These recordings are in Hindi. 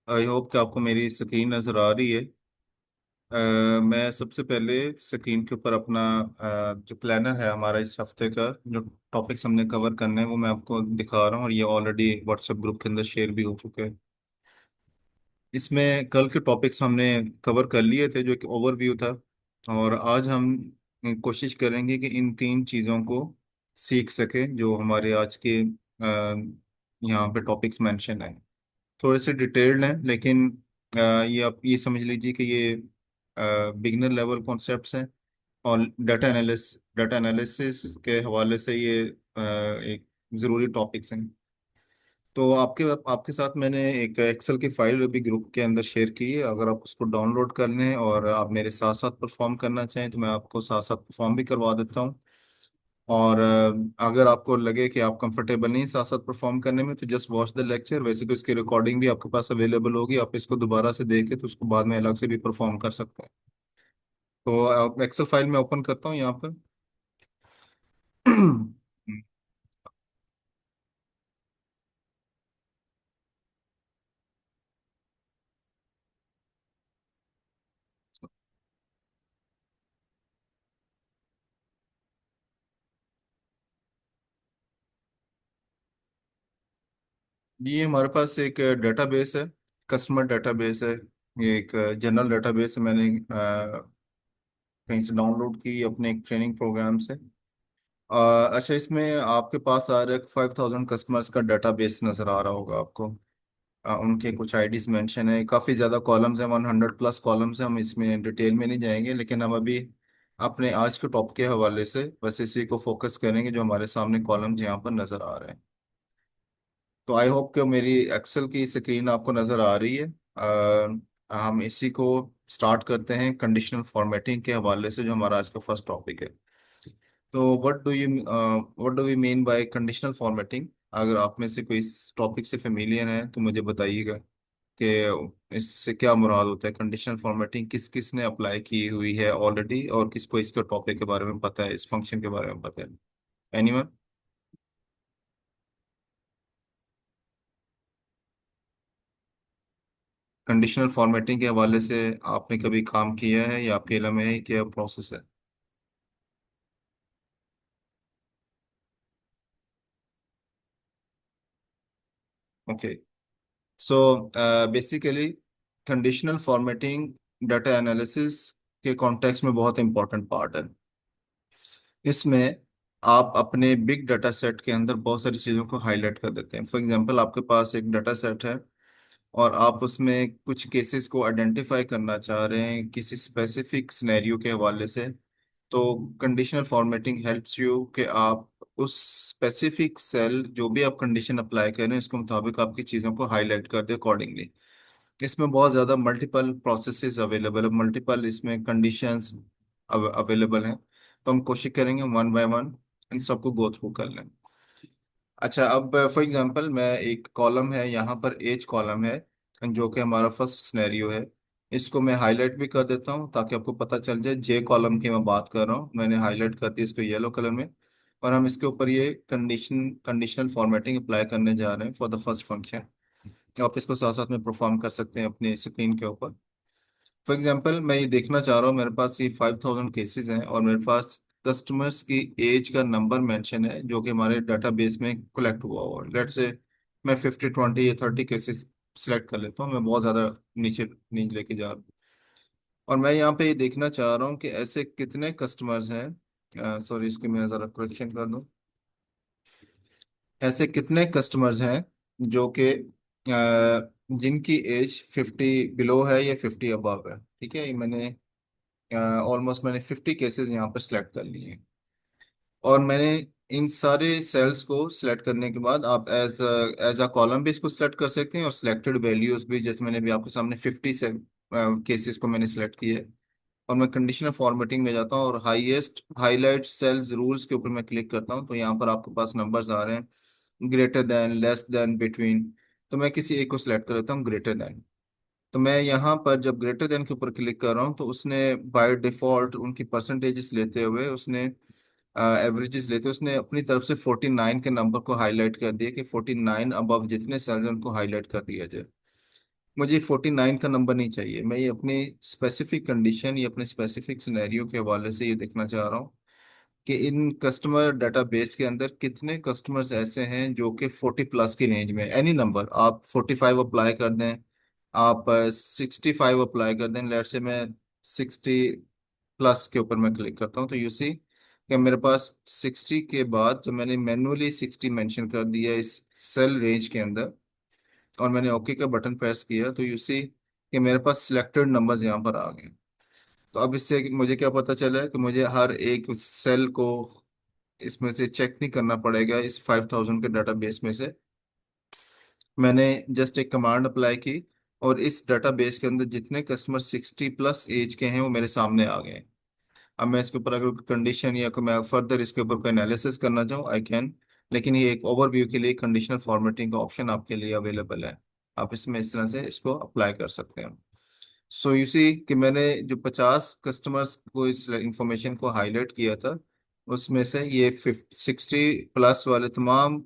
आई होप कि आपको मेरी स्क्रीन नज़र आ रही है। मैं सबसे पहले स्क्रीन के ऊपर अपना जो प्लानर है हमारा इस हफ्ते का, जो टॉपिक्स हमने कवर करने हैं वो मैं आपको दिखा रहा हूँ, और ये ऑलरेडी व्हाट्सएप ग्रुप के अंदर शेयर भी हो चुके हैं। इसमें कल के टॉपिक्स हमने कवर कर लिए थे, जो एक ओवरव्यू था। और आज हम कोशिश करेंगे कि इन तीन चीज़ों को सीख सकें जो हमारे आज के यहाँ पे टॉपिक्स मेंशन हैं। थोड़े से डिटेल्ड हैं, लेकिन ये आप ये समझ लीजिए कि ये बिगिनर लेवल कॉन्सेप्ट्स हैं। और डाटा एनालिसिस के हवाले से ये एक ज़रूरी टॉपिक्स हैं। तो आपके आपके साथ मैंने एक एक्सेल की फाइल अभी ग्रुप के अंदर शेयर की है। अगर आप उसको डाउनलोड कर लें और आप मेरे साथ साथ परफॉर्म करना चाहें तो मैं आपको साथ साथ परफॉर्म भी करवा देता हूँ। और अगर आपको लगे कि आप कंफर्टेबल नहीं साथ साथ परफॉर्म करने में, तो जस्ट वॉच द लेक्चर। वैसे तो इसकी रिकॉर्डिंग भी आपके पास अवेलेबल होगी, आप इसको दोबारा से देख के तो उसको बाद में अलग से भी परफॉर्म कर सकते हैं। तो एक्सेल फाइल में ओपन करता हूँ यहाँ पर। ये हमारे पास एक डेटाबेस है, कस्टमर डेटाबेस है। ये एक जनरल डेटाबेस है, मैंने कहीं से डाउनलोड की अपने एक ट्रेनिंग प्रोग्राम से। अच्छा, इसमें आपके पास आ रहा है 5,000 कस्टमर्स का डेटाबेस नज़र आ रहा होगा आपको। उनके कुछ आईडीज मेंशन है, काफ़ी ज़्यादा कॉलम्स हैं, 100 प्लस कॉलम्स हैं। हम इसमें डिटेल में नहीं जाएंगे, लेकिन हम अभी अपने आज के टॉप के हवाले से बस इसी को फोकस करेंगे जो हमारे सामने कॉलम्स यहाँ पर नज़र आ रहे हैं। तो आई होप कि मेरी एक्सेल की स्क्रीन आपको नज़र आ रही है। हम इसी को स्टार्ट करते हैं कंडीशनल फॉर्मेटिंग के हवाले से, जो हमारा आज का फर्स्ट टॉपिक है। तो what do we mean by conditional formatting? अगर आप में से कोई इस टॉपिक से फेमिलियर है तो मुझे बताइएगा कि इससे क्या मुराद होता है। कंडीशनल फॉर्मेटिंग किस किस ने अप्लाई की हुई है ऑलरेडी, और किसको इसके टॉपिक के बारे में पता है, इस फंक्शन के बारे में पता है? एनीवन? कंडीशनल फॉर्मेटिंग के हवाले से आपने कभी काम किया है या आपके इल्म में है, क्या प्रोसेस है? Okay. So basically conditional formatting data analysis के कॉन्टेक्स्ट में बहुत इंपॉर्टेंट पार्ट है। इसमें आप अपने बिग डाटा सेट के अंदर बहुत सारी चीज़ों को हाईलाइट कर देते हैं। फॉर एग्जांपल, आपके पास एक डाटा सेट है और आप उसमें कुछ केसेस को आइडेंटिफाई करना चाह रहे हैं किसी स्पेसिफिक सिनेरियो के हवाले से। तो कंडीशनल फॉर्मेटिंग हेल्प्स यू कि आप उस स्पेसिफिक सेल जो भी आप कंडीशन अप्लाई कर रहे हैं उसके मुताबिक आपकी चीज़ों को हाईलाइट कर दे अकॉर्डिंगली। इसमें बहुत ज़्यादा मल्टीपल प्रोसेसेस अवेलेबल है, मल्टीपल इसमें कंडीशंस अवेलेबल हैं। तो हम कोशिश करेंगे वन बाय वन इन सबको गो थ्रू कर लें। अच्छा, अब फॉर एग्जांपल मैं एक कॉलम है यहाँ पर, एज कॉलम है, जो कि हमारा फर्स्ट सिनेरियो है। इसको मैं हाईलाइट भी कर देता हूँ ताकि आपको पता चल जाए जे कॉलम की मैं बात कर रहा हूँ। मैंने हाईलाइट कर दिया इसको येलो कलर में। और हम इसके ऊपर ये कंडीशनल फॉर्मेटिंग अप्लाई करने जा रहे हैं फॉर द फर्स्ट फंक्शन। आप इसको साथ साथ में परफॉर्म कर सकते हैं अपनी स्क्रीन के ऊपर। फॉर एग्जांपल, मैं ये देखना चाह रहा हूँ, मेरे पास ये 5,000 केसेस हैं और मेरे पास कस्टमर्स की एज का नंबर मेंशन है जो कि हमारे डाटाबेस में कलेक्ट हुआ हुआ है। लेट्स से मैं 50 20 या 30 केसेस सिलेक्ट कर लेता हूँ, मैं बहुत ज़्यादा नीचे नहीं लेके जा रहा हूँ। और मैं यहाँ पे ये देखना चाह रहा हूँ कि ऐसे कितने कस्टमर्स हैं, सॉरी इसकी मैं ज़रा करेक्शन कर दूँ। ऐसे कितने कस्टमर्स हैं जो कि जिनकी एज 50 बिलो है या 50 अबव है। ठीक है, ये मैंने ऑलमोस्ट मैंने 50 केसेस यहाँ पर सिलेक्ट कर लिए हैं। और मैंने इन सारे सेल्स को सिलेक्ट करने के बाद आप एज अ कॉलम भी इसको सिलेक्ट कर सकते हैं, और सिलेक्टेड वैल्यूज भी, जैसे मैंने भी आपके सामने 50 से केसेस को मैंने सिलेक्ट किया है। और मैं कंडीशनल फॉर्मेटिंग में जाता हूँ और हाईएस्ट हाईलाइट सेल्स रूल्स के ऊपर मैं क्लिक करता हूँ, तो यहाँ पर आपके पास नंबर्स आ रहे हैं, greater than, less than, between. तो मैं किसी एक को सिलेक्ट कर लेता हूँ, ग्रेटर देन। तो मैं यहाँ पर जब ग्रेटर देन के ऊपर क्लिक कर रहा हूँ तो उसने बाय डिफॉल्ट उनकी परसेंटेजेस लेते हुए, उसने एवरेजेस लेते हुए उसने अपनी तरफ से 49 के नंबर को हाईलाइट कर दिया कि 49 अबव जितने सेल्स हैं उनको हाईलाइट कर दिया जाए। मुझे 49 का नंबर नहीं चाहिए, मैं ये अपनी स्पेसिफिक कंडीशन या अपने स्पेसिफिक सिनेरियो के हवाले से ये देखना चाह रहा हूँ कि इन कस्टमर डाटाबेस के अंदर कितने कस्टमर्स ऐसे हैं जो कि 40 प्लस की रेंज में, एनी नंबर, आप 45 अप्लाई कर दें, आप 65 अप्लाई कर दें, लेट से मैं 60 प्लस के ऊपर मैं क्लिक करता हूँ, तो यू सी कि मेरे पास 60 के बाद जब मैंने मैनुअली 60 मेंशन कर दिया इस सेल रेंज के अंदर और मैंने ओके का बटन प्रेस किया, तो यू सी कि मेरे पास सिलेक्टेड नंबर्स यहाँ पर आ गए। तो अब इससे मुझे क्या पता चला है कि मुझे हर एक सेल को इसमें से चेक नहीं करना पड़ेगा, इस 5000 के डाटाबेस में से मैंने जस्ट एक कमांड अप्लाई की और इस डाटाबेस के अंदर जितने कस्टमर 60 प्लस एज के हैं वो मेरे सामने आ गए। अब मैं इसके ऊपर अगर कंडीशन या कोई मैं फर्दर इसके ऊपर कोई एनालिसिस करना चाहूँ आई कैन, लेकिन ये एक ओवरव्यू के लिए कंडीशनल फॉर्मेटिंग का ऑप्शन आपके लिए अवेलेबल है, आप इसमें इस तरह से इसको अप्लाई कर सकते हैं। सो यू सी कि मैंने जो 50 कस्टमर्स को इस इंफॉर्मेशन को हाईलाइट किया था उसमें से ये 60 प्लस वाले तमाम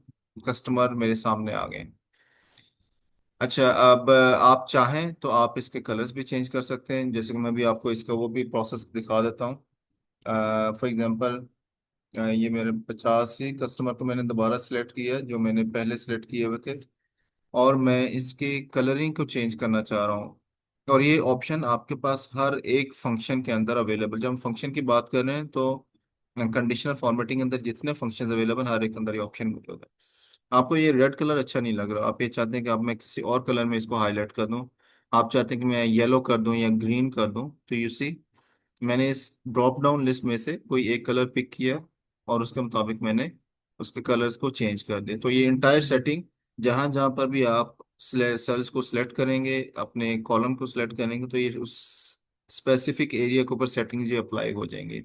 कस्टमर मेरे सामने आ गए। अच्छा, अब आप चाहें तो आप इसके कलर्स भी चेंज कर सकते हैं, जैसे कि मैं भी आपको इसका वो भी प्रोसेस दिखा देता हूँ। फॉर एग्जांपल ये मेरे 50 ही कस्टमर को मैंने दोबारा सिलेक्ट किया जो मैंने पहले सिलेक्ट किए हुए थे, और मैं इसकी कलरिंग को चेंज करना चाह रहा हूँ। और ये ऑप्शन आपके पास हर एक फंक्शन के अंदर अवेलेबल, जब हम फंक्शन की बात कर रहे हैं तो कंडीशनल फॉर्मेटिंग के अंदर जितने फंक्शंस अवेलेबल हर एक अंदर ये ऑप्शन मौजूद है। आपको ये रेड कलर अच्छा नहीं लग रहा, आप ये चाहते हैं कि आप मैं किसी और कलर में इसको हाईलाइट कर दूं, आप चाहते हैं कि मैं येलो कर दूं या ग्रीन कर दूं, तो यू सी मैंने इस ड्रॉप डाउन लिस्ट में से कोई एक कलर पिक किया और उसके मुताबिक मैंने उसके कलर्स को चेंज कर दिया। तो ये इंटायर सेटिंग जहां जहां पर भी आप सेल्स को सिलेक्ट करेंगे, अपने कॉलम को सिलेक्ट करेंगे, तो ये उस स्पेसिफिक एरिया के ऊपर सेटिंग्स ये अप्लाई हो जाएंगी।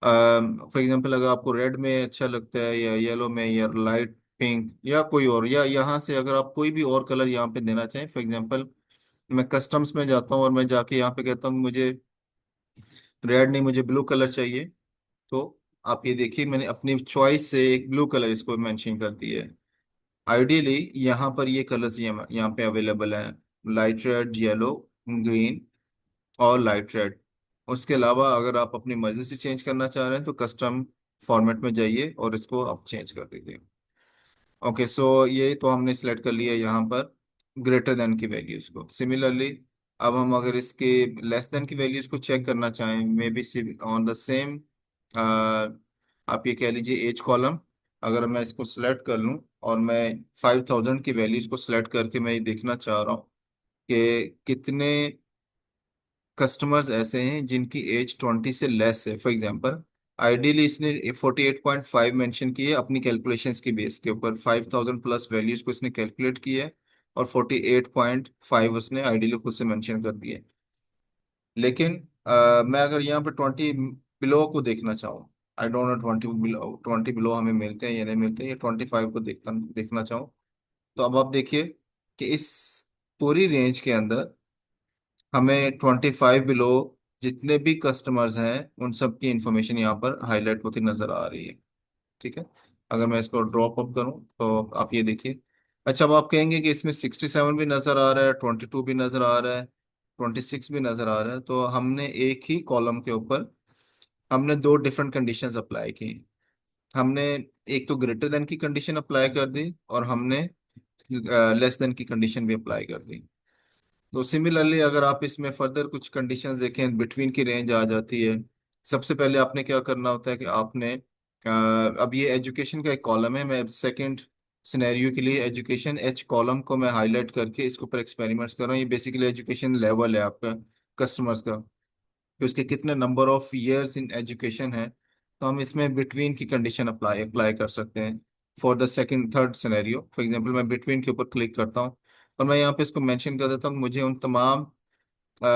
फॉर एग्जांपल अगर आपको रेड में अच्छा लगता है या येलो में या लाइट पिंक या कोई और, या यहाँ से अगर आप कोई भी और कलर यहाँ पे देना चाहें, फॉर एग्जांपल मैं कस्टम्स में जाता हूँ और मैं जाके यहाँ पे कहता हूँ मुझे रेड नहीं मुझे ब्लू कलर चाहिए, तो आप ये देखिए मैंने अपनी चॉइस से एक ब्लू कलर इसको मेंशन कर दिया है। आइडियली यहाँ पर ये कलर्स यहाँ पे अवेलेबल है, लाइट रेड, येलो, ग्रीन और लाइट रेड। उसके अलावा अगर आप अपनी मर्जी से चेंज करना चाह रहे हैं तो कस्टम फॉर्मेट में जाइए और इसको आप चेंज कर दीजिए। ओके, सो ये तो हमने सेलेक्ट कर लिया यहाँ पर ग्रेटर देन की वैल्यूज को। सिमिलरली अब हम अगर इसके लेस देन की वैल्यूज को चेक करना चाहें, may be on the same, आप ये कह लीजिए एज कॉलम, अगर मैं इसको सिलेक्ट कर लूँ और मैं 5000 की वैल्यूज को सिलेक्ट करके मैं ये देखना चाह रहा हूँ कि कितने कस्टमर्स ऐसे हैं जिनकी एज 20 से लेस है। फॉर एग्जांपल आइडियली इसने 48.5 मेंशन की है अपनी कैलकुलेशंस की बेस के ऊपर, 5000 प्लस वैल्यूज को इसने कैलकुलेट किया है और 48.5 उसने आइडियली खुद से मेंशन कर दिए। लेकिन मैं अगर यहाँ पे 20 बिलो को देखना चाहूँ, आई डोंट नो 20 बिलो हमें मिलते हैं या नहीं मिलते हैं, ये 25 को देखना चाहूँ, तो अब आप देखिए कि इस पूरी रेंज के अंदर हमें 25 बिलो जितने भी कस्टमर्स हैं उन सब की इंफॉर्मेशन यहाँ पर हाईलाइट होती नजर आ रही है। ठीक है, अगर मैं इसको ड्रॉप अप करूँ तो आप ये देखिए। अच्छा, अब आप कहेंगे कि इसमें 67 भी नजर आ रहा है, 22 भी नजर आ रहा है, 26 भी नजर आ रहा है, तो हमने एक ही कॉलम के ऊपर हमने दो डिफरेंट कंडीशंस अप्लाई की। हमने एक तो ग्रेटर देन की कंडीशन अप्लाई कर दी और हमने लेस देन की कंडीशन भी अप्लाई कर दी। तो सिमिलरली अगर आप इसमें फर्दर कुछ कंडीशंस देखें, बिटवीन की रेंज आ जाती है। सबसे पहले आपने क्या करना होता है कि आपने अब ये एजुकेशन का एक कॉलम है, मैं सेकंड सिनेरियो के लिए एजुकेशन एच कॉलम को मैं हाईलाइट करके इसके ऊपर एक्सपेरिमेंट्स कर रहा हूँ। ये बेसिकली एजुकेशन लेवल है आपका कस्टमर्स का, कि उसके कितने number of years in education है, तो हम इसमें बिटवीन की कंडीशन अप्लाई अप्लाई कर सकते हैं for the second third scenario. For example मैं बिटवीन के ऊपर क्लिक करता हूँ और मैं यहाँ पे इसको मेंशन कर देता हूँ मुझे उन तमाम अ,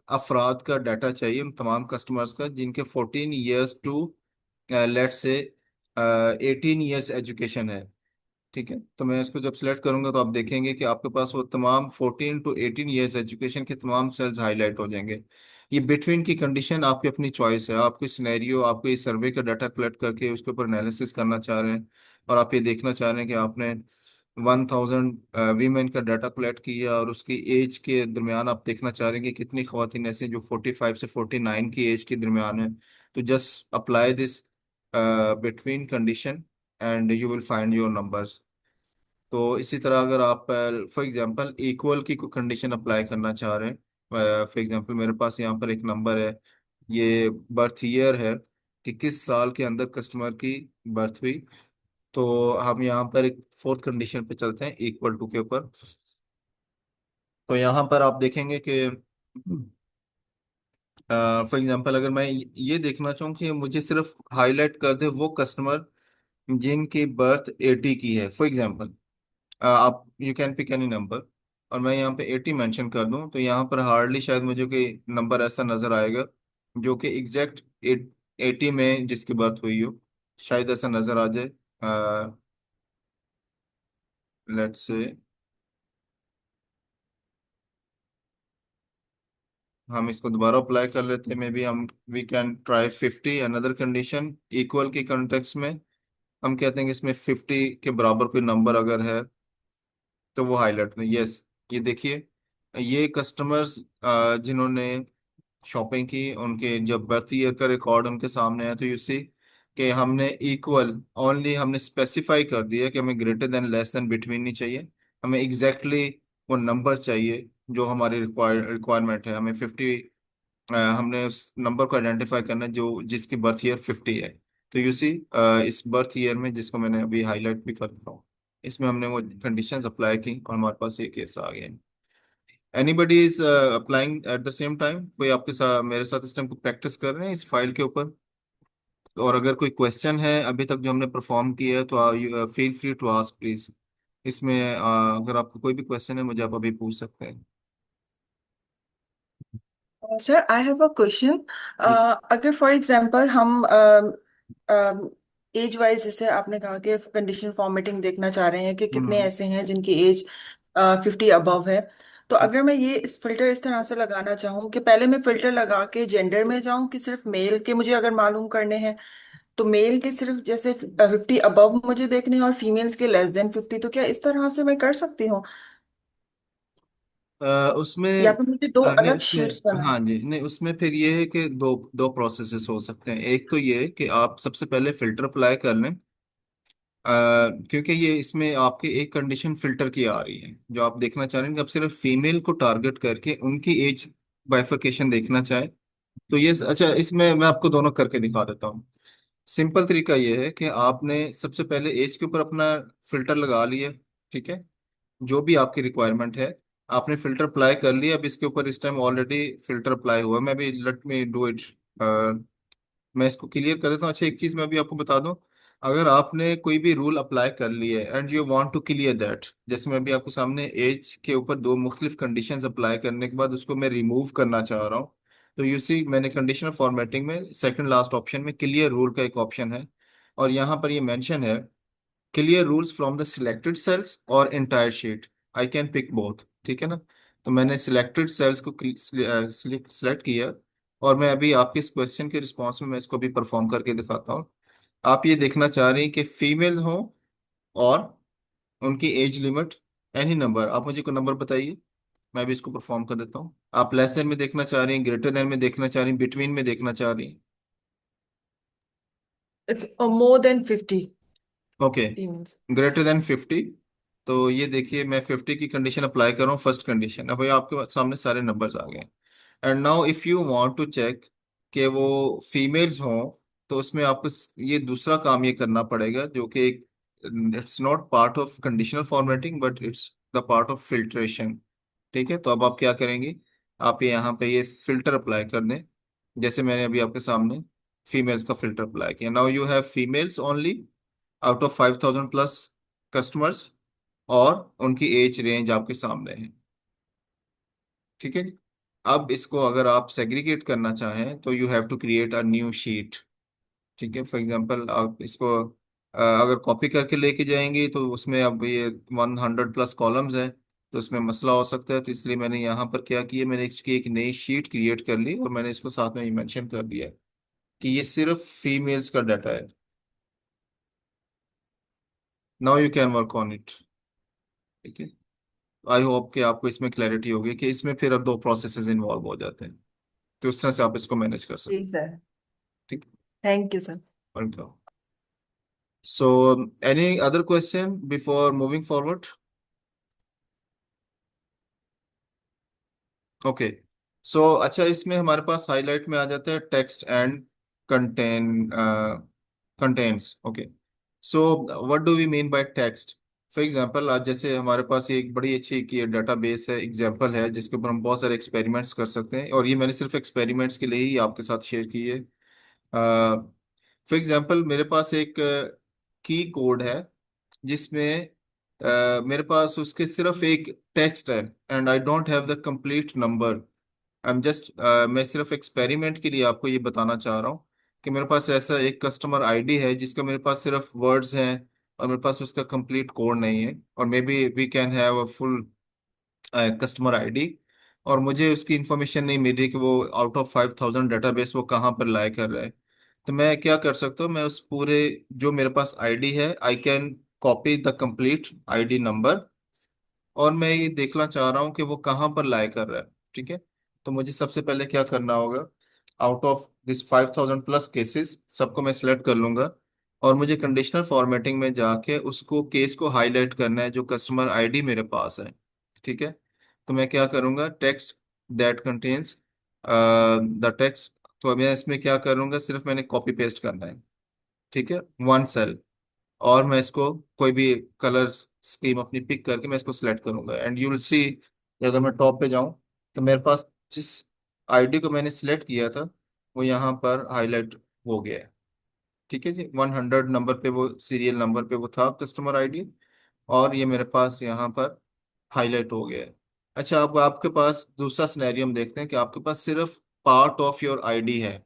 अफराद का डाटा चाहिए, उन तमाम कस्टमर्स का जिनके 14 ईयर्स टू लेट से 18 ईयर्स एजुकेशन है। ठीक है, तो मैं इसको जब सिलेक्ट करूंगा तो आप देखेंगे कि आपके पास वो तमाम 14 to 18 ईयर्स एजुकेशन के तमाम सेल्स हाईलाइट हो जाएंगे। ये बिटवीन की कंडीशन आपकी अपनी चॉइस है, आपको सिनेरियो आपको ये सर्वे का डाटा कलेक्ट करके उसके ऊपर एनालिसिस करना चाह रहे हैं और आप ये देखना चाह रहे हैं कि आपने 1000 वीमेन का डाटा कलेक्ट किया, और उसकी एज के दरमियान आप देखना चाह रहे हैं कि कितनी खवातीन ऐसी जो 45 से 49 की एज के दरमियान है। तो just apply this between condition and you will find your numbers. तो इसी तरह अगर आप फॉर एग्जांपल इक्वल की कोई कंडीशन अप्लाई करना चाह रहे हैं, फॉर एग्जांपल मेरे पास यहाँ पर एक नंबर है, ये बर्थ ईयर है कि किस साल के अंदर कस्टमर की बर्थ हुई। तो हम यहाँ पर एक फोर्थ कंडीशन पे चलते हैं, इक्वल टू के ऊपर। तो यहाँ पर आप देखेंगे कि फॉर एग्जांपल अगर मैं ये देखना चाहूँ कि मुझे सिर्फ हाईलाइट कर दे वो कस्टमर जिनकी बर्थ 80 की है, फॉर एग्जांपल आप you can pick any number, और मैं यहाँ पे 80 मेंशन कर दूं, तो यहाँ पर हार्डली शायद मुझे कोई नंबर ऐसा नजर आएगा जो कि एग्जैक्ट 80 में जिसकी बर्थ हुई हो। शायद ऐसा नजर आ जाए। लेट्स से हम इसको दोबारा अप्लाई कर लेते हैं, मे बी हम we can try 50 another condition equal के कॉन्टेक्स्ट में। हम कहते हैं कि इसमें 50 के बराबर कोई नंबर अगर है तो वो हाईलाइट में, यस। ये देखिए, ये कस्टमर्स जिन्होंने शॉपिंग की, उनके जब बर्थ ईयर का रिकॉर्ड उनके सामने है, तो यू सी कि हमने इक्वल ओनली हमने स्पेसिफाई कर दिया कि हमें greater than less than between नहीं चाहिए, हमें एग्जैक्टली वो नंबर चाहिए जो हमारी रिक्वायरमेंट है। हमें 50, हमने उस नंबर को आइडेंटिफाई करना है जो जिसकी बर्थ ईयर 50 है। तो यू सी इस बर्थ ईयर में जिसको मैंने अभी हाईलाइट भी कर रहा हूँ, इसमें हमने वो कंडीशंस अप्लाई की और हमारे पास ये केस आ गया। Anybody is applying at the same time? कोई आपके साथ मेरे साथ इस टाइम को प्रैक्टिस कर रहे हैं इस फाइल के ऊपर? और अगर कोई क्वेश्चन है अभी तक जो हमने परफॉर्म किया है तो feel free to ask please. इसमें अगर आपको कोई भी क्वेश्चन है मुझे आप अभी पूछ सकते हैं। Sir I have a question. अगर फॉर एग्जांपल हम एज वाइज, जैसे आपने कहा कि कंडीशन फॉर्मेटिंग देखना चाह रहे हैं कि कितने हम्म। ऐसे हैं जिनकी एज 50 अबव है, तो अगर मैं ये इस फिल्टर इस तरह से लगाना चाहूँ कि पहले मैं फिल्टर लगा के जेंडर में जाऊं कि सिर्फ मेल के मुझे अगर मालूम करने हैं, तो मेल के सिर्फ जैसे 50 अबव मुझे देखने हैं और फीमेल्स के लेस देन 50, तो क्या इस तरह से मैं कर सकती हूँ उसमें या फिर मुझे दो नहीं, अलग शीट्स उसमें बनाए? हाँ जी, नहीं उसमें फिर ये है कि दो दो प्रोसेसेस हो सकते हैं। एक तो ये है कि आप सबसे पहले फिल्टर अप्लाई कर लें, क्योंकि ये इसमें आपकी एक कंडीशन फिल्टर की आ रही है जो आप देखना चाह रहे हैं कि आप सिर्फ फीमेल को टारगेट करके उनकी एज बाइफरकेशन देखना चाहे। तो ये अच्छा, इसमें मैं आपको दोनों करके दिखा देता हूँ। सिंपल तरीका ये है कि आपने सबसे पहले एज के ऊपर अपना फिल्टर लगा लिया, ठीक है, जो भी आपकी रिक्वायरमेंट है, आपने फिल्टर अप्लाई कर लिया। अब इसके ऊपर इस टाइम ऑलरेडी फिल्टर अप्लाई हुआ है, मैं भी लेट मी डू इट, मैं इसको क्लियर कर देता हूँ। अच्छा, एक चीज मैं भी आपको बता दूं, अगर आपने कोई भी रूल अप्लाई कर लिया है and you want to clear that, जैसे मैं भी आपको सामने एज के ऊपर दो मुख्तलिफ कंडीशंस अप्लाई करने के बाद उसको मैं रिमूव करना चाह रहा हूँ, तो यू सी मैंने कंडीशनल फॉर्मेटिंग में सेकंड लास्ट ऑप्शन में क्लियर रूल का एक ऑप्शन है, और यहाँ पर ये मेंशन है clear rules from the selected cells or entire sheet, I can pick both, ठीक है ना। तो मैंने सिलेक्टेड सेल्स को सिलेक्ट किया, और मैं अभी आपके इस क्वेश्चन के रिस्पॉन्स में मैं इसको भी परफॉर्म करके दिखाता हूँ। आप ये देखना चाह रही हैं कि फीमेल हो और उनकी एज लिमिट एनी नंबर, आप मुझे कोई नंबर बताइए, मैं भी इसको परफॉर्म कर देता हूँ। आप लेस देन में देखना चाह रही हैं, ग्रेटर देन में देखना चाह रही हैं, बिटवीन में देखना चाह रही हैं? It's more than 50 okay, females. Greater than 50। तो ये देखिए मैं 50 की कंडीशन अप्लाई कर रहा हूँ, फर्स्ट कंडीशन। अब ये आपके सामने सारे नंबर्स आ गए। And now if you want to check कि वो फीमेल्स हों, तो उसमें आपको ये दूसरा काम ये करना पड़ेगा जो कि एक, it's not part of conditional formatting but it's the part of filtration. ठीक है, तो अब आप क्या करेंगे, आप यहाँ पे ये फिल्टर अप्लाई कर दें, जैसे मैंने अभी आपके सामने फीमेल्स का फिल्टर अप्लाई किया। Now you have females only out of 5000 plus customers, और उनकी एज रेंज आपके सामने है, ठीक है जी। अब इसको अगर आप सेग्रीगेट करना चाहें तो you have to create a new sheet, ठीक है। फॉर एग्जांपल आप इसको अगर कॉपी करके लेके जाएंगे तो उसमें अब ये 100 प्लस कॉलम्स हैं, तो उसमें मसला हो सकता है। तो इसलिए मैंने यहाँ पर क्या किया, मैंने इसकी एक नई शीट क्रिएट कर ली और मैंने इसको साथ में ही मेंशन कर दिया कि ये सिर्फ फीमेल्स का डाटा है। Now you can work on it. ठीक है। आई होप कि आपको इसमें क्लैरिटी होगी कि इसमें फिर अब दो प्रोसेसेस इन्वॉल्व हो जाते हैं, तो उस तरह से आप इसको मैनेज कर सकते जी हैं। सर। ठीक। Thank you sir. Welcome. So any other question before moving forward? Okay. So अच्छा, इसमें हमारे पास हाईलाइट में आ जाता है text and content contents. Okay. So what do we mean by text? For example, आज जैसे हमारे पास एक बड़ी अच्छी की डाटाबेस है, एग्जांपल है, जिसके ऊपर हम बहुत सारे एक्सपेरिमेंट्स कर सकते हैं, और ये मैंने सिर्फ एक्सपेरिमेंट्स के लिए ही आपके साथ शेयर की है। फॉर एग्जांपल, मेरे पास एक की कोड है जिसमें मेरे पास उसके सिर्फ एक टेक्स्ट है, and I don't have the complete number. I am just, मैं सिर्फ एक्सपेरिमेंट के लिए आपको ये बताना चाह रहा हूँ कि मेरे पास ऐसा एक कस्टमर आईडी है जिसका मेरे पास सिर्फ वर्ड्स हैं, और मेरे पास उसका कंप्लीट कोड नहीं है, और maybe we can have a full customer ID, और मुझे उसकी इंफॉर्मेशन नहीं मिल रही कि वो आउट ऑफ 5,000 डेटाबेस वो कहाँ पर लाई कर रहा है। तो मैं क्या कर सकता हूँ, मैं उस पूरे जो मेरे पास आईडी है, I can copy the complete ID number, और मैं ये देखना चाह रहा हूँ कि वो कहाँ पर लाई कर रहा है। ठीक है। तो मुझे सबसे पहले क्या करना होगा, out of this 5,000 plus cases सबको मैं सिलेक्ट कर लूंगा, और मुझे कंडीशनल फॉर्मेटिंग में जाके उसको केस को हाईलाइट करना है जो कस्टमर आईडी मेरे पास है। ठीक है। तो मैं क्या करूंगा, text that contains the text. तो मैं इसमें क्या करूंगा, सिर्फ मैंने कॉपी पेस्ट करना है। ठीक है, वन सेल, और मैं इसको कोई भी कलर स्कीम अपनी पिक करके मैं इसको सिलेक्ट करूंगा, एंड यू विल सी, अगर मैं टॉप पे जाऊं तो मेरे पास जिस आईडी को मैंने सिलेक्ट किया था वो यहाँ पर हाईलाइट हो गया है। ठीक है जी, 100 नंबर पे, वो सीरियल नंबर पे वो था कस्टमर आईडी, और ये मेरे पास यहाँ पर हाईलाइट हो गया है। अच्छा, अब आपके पास दूसरा सिनेरियो हम देखते हैं कि आपके पास सिर्फ पार्ट ऑफ योर आईडी है,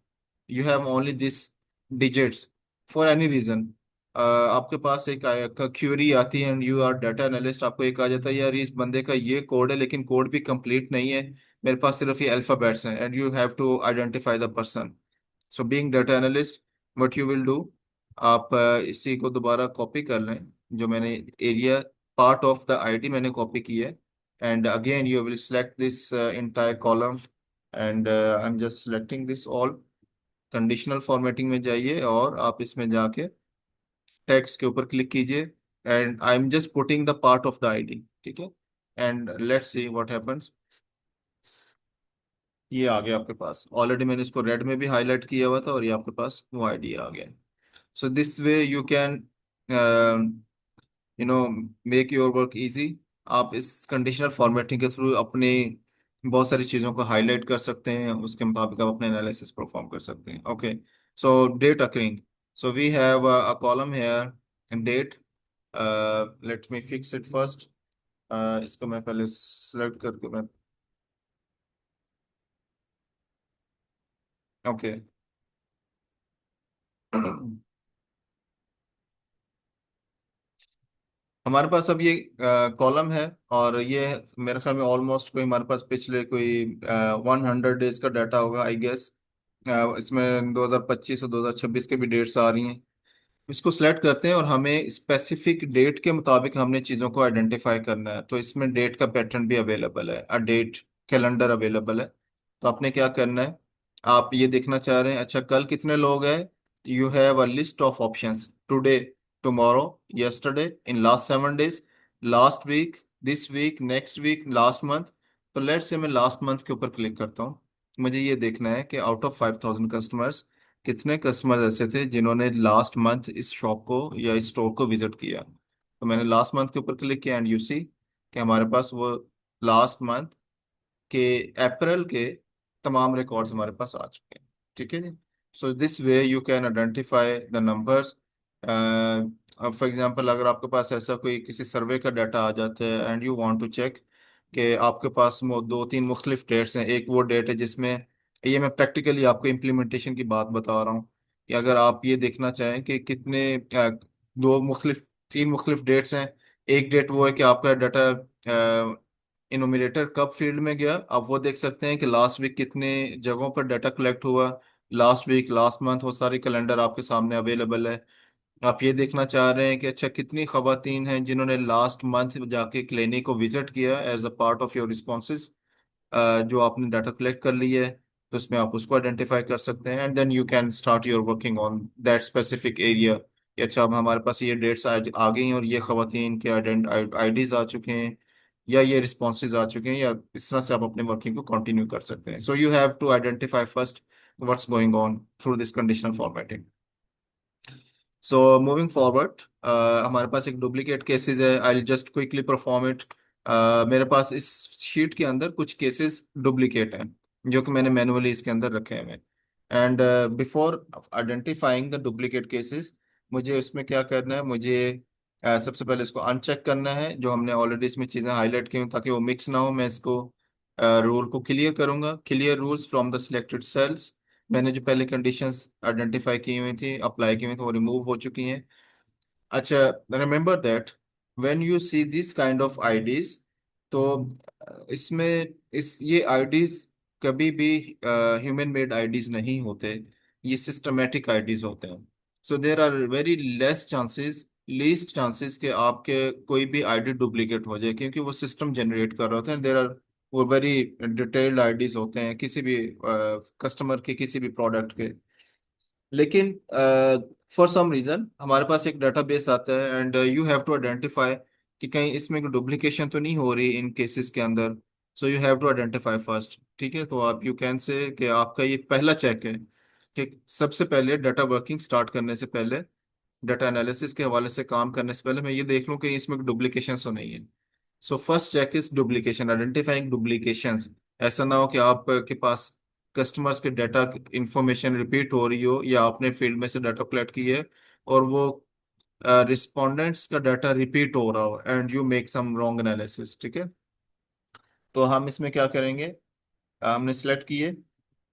you have only this digits for any reason. आपके पास एक क्यूरी आती है and you are data analyst, आपको एक आ जाता है यार इस बंदे का ये कोड है लेकिन कोड भी कंप्लीट नहीं है, मेरे पास सिर्फ ये अल्फाबेट्स हैं, and you have to identify the person. So being data analyst, what you will do, आप इसी को दोबारा कॉपी कर लें, जो मैंने area part of the ID मैंने कॉपी की है, and again you will select this entire column, and I am just selecting this all. Conditional formatting में जाइए और आप इसमें जाके टेक्स्ट के ऊपर क्लिक कीजिए, and I am just putting the part of the ID. ठीक है, and let's see what happens. ये आ गया आपके पास, ऑलरेडी मैंने इसको रेड में भी हाईलाइट किया हुआ था, और ये आपके पास वो आईडी आ गया। सो this way you can you know make your work easy. आप इस कंडीशनल फॉर्मेटिंग के थ्रू अपने बहुत सारी चीज़ों को हाईलाइट कर सकते हैं, उसके मुताबिक आप अपने एनालिसिस परफॉर्म कर सकते हैं। Okay. So date occurring, so we have a column here, date. Let me fix it first. इसको मैं पहले सेलेक्ट करके मैं, ओके। हमारे पास अब ये कॉलम है, और ये मेरे ख्याल में ऑलमोस्ट कोई हमारे पास पिछले कोई 100 डेज का डाटा होगा आई गेस। इसमें 2025 और 2026 के भी डेट्स आ रही हैं। इसको सिलेक्ट करते हैं और हमें स्पेसिफिक डेट के मुताबिक हमने चीज़ों को आइडेंटिफाई करना है, तो इसमें डेट का पैटर्न भी अवेलेबल है, अ डेट कैलेंडर अवेलेबल है। तो आपने क्या करना है, आप ये देखना चाह रहे हैं अच्छा कल कितने लोग हैं, you have a list of options, today, tomorrow, yesterday, in last 7 days, last week, this week, next week, last month. तो लेट्स से मैं लास्ट मंथ के ऊपर क्लिक करता हूँ। मुझे ये देखना है कि आउट ऑफ 5,000 कस्टमर्स कितने कस्टमर ऐसे थे जिन्होंने लास्ट मंथ इस शॉप को या इस स्टोर को विजिट किया। तो मैंने लास्ट मंथ के ऊपर क्लिक किया, एंड यू सी कि हमारे पास वो लास्ट मंथ के अप्रैल के तमाम रिकॉर्ड्स हमारे पास आ चुके हैं। ठीक है जी। So this way you can identify the numbers. For example, अगर आपके पास ऐसा कोई किसी सर्वे का डाटा आ जाता है and you want to check कि आपके पास दो तीन मुख्तलिफ डेट्स हैं, एक वो डेट है जिसमें, ये मैं प्रैक्टिकली आपको इम्प्लीमेंटेशन की बात बता रहा हूँ, कि अगर आप ये देखना चाहें कि कितने दो मुख्तलिफ तीन मुख्तलिफ डेट्स हैं, एक डेट वो है कि आपका डाटा इनोमिनेटर कब फील्ड में गया, आप वो देख सकते हैं कि लास्ट वीक कितने जगहों पर डाटा कलेक्ट हुआ, लास्ट वीक, लास्ट मंथ, वो सारी कैलेंडर आपके सामने अवेलेबल है। आप ये देखना चाह रहे हैं कि अच्छा कितनी खवातीन हैं जिन्होंने लास्ट मंथ जाके क्लिनिक को विजिट किया as a part of your responses, जो आपने डाटा कलेक्ट कर लिया है, तो उसमें आप उसको आइडेंटिफाई कर सकते हैं, and then you can start your working on that specific area. कि अच्छा अब हमारे पास ये डेट्स आ गई हैं और ये खवातीन के आईडीज आ चुके हैं, या ये रिस्पॉन्सेज आ चुके हैं, या इस तरह से आप अपने वर्किंग को कंटिन्यू कर सकते हैं। So you have to identify first what's going on through this conditional formatting. So moving forward, हमारे पास एक डुप्लीकेट केसेस है, I just quickly perform it. मेरे पास इस शीट के अंदर कुछ केसेस डुप्लीकेट हैं जो कि मैंने मैनुअली इसके अंदर रखे हुए हैं। And before identifying the duplicate cases, मुझे इसमें क्या करना है, मुझे सबसे पहले इसको अनचेक करना है जो हमने ऑलरेडी इसमें चीज़ें हाईलाइट की हुई, ताकि वो मिक्स ना हो। मैं इसको रूल को क्लियर करूंगा, clear rules from the selected cells. मैंने जो पहले कंडीशंस आइडेंटिफाई की हुई थी, अप्लाई की हुई थी, वो रिमूव हो चुकी हैं। अच्छा, remember that when you see this kind of IDs, तो इसमें इस ये आईडीज कभी भी ह्यूमन मेड आईडीज नहीं होते, ये सिस्टमेटिक आईडीज होते हैं। So there are very less chances, least chances कि आपके कोई भी आईडी डुप्लीकेट हो जाए, क्योंकि वो सिस्टम जनरेट कर रहे होते हैं। देर आर वो वेरी डिटेल्ड आईडीज होते हैं किसी भी कस्टमर के, किसी भी प्रोडक्ट के। लेकिन फॉर सम रीजन हमारे पास एक डेटाबेस आता है, and you have to identify कि कहीं इसमें कोई डुप्लीकेशन तो नहीं हो रही इन केसेस के अंदर। So you have to identify first. ठीक है, तो आप यू कैन से कि आपका ये पहला चेक है कि सबसे पहले डाटा वर्किंग स्टार्ट करने से पहले, डाटा एनालिसिस के हवाले से काम करने से पहले मैं ये देख लूँ कि इसमें डुप्लीकेशन तो नहीं है। So first check is duplication, identifying duplications. ऐसा ना हो कि आपके पास कस्टमर्स के डाटा इंफॉर्मेशन रिपीट हो रही हो, या आपने फील्ड में से डाटा कलेक्ट की है और वो रिस्पोंडेंट्स का डाटा रिपीट हो रहा हो, and you make some wrong analysis. ठीक है, तो हम इसमें क्या करेंगे, हमने सेलेक्ट किए,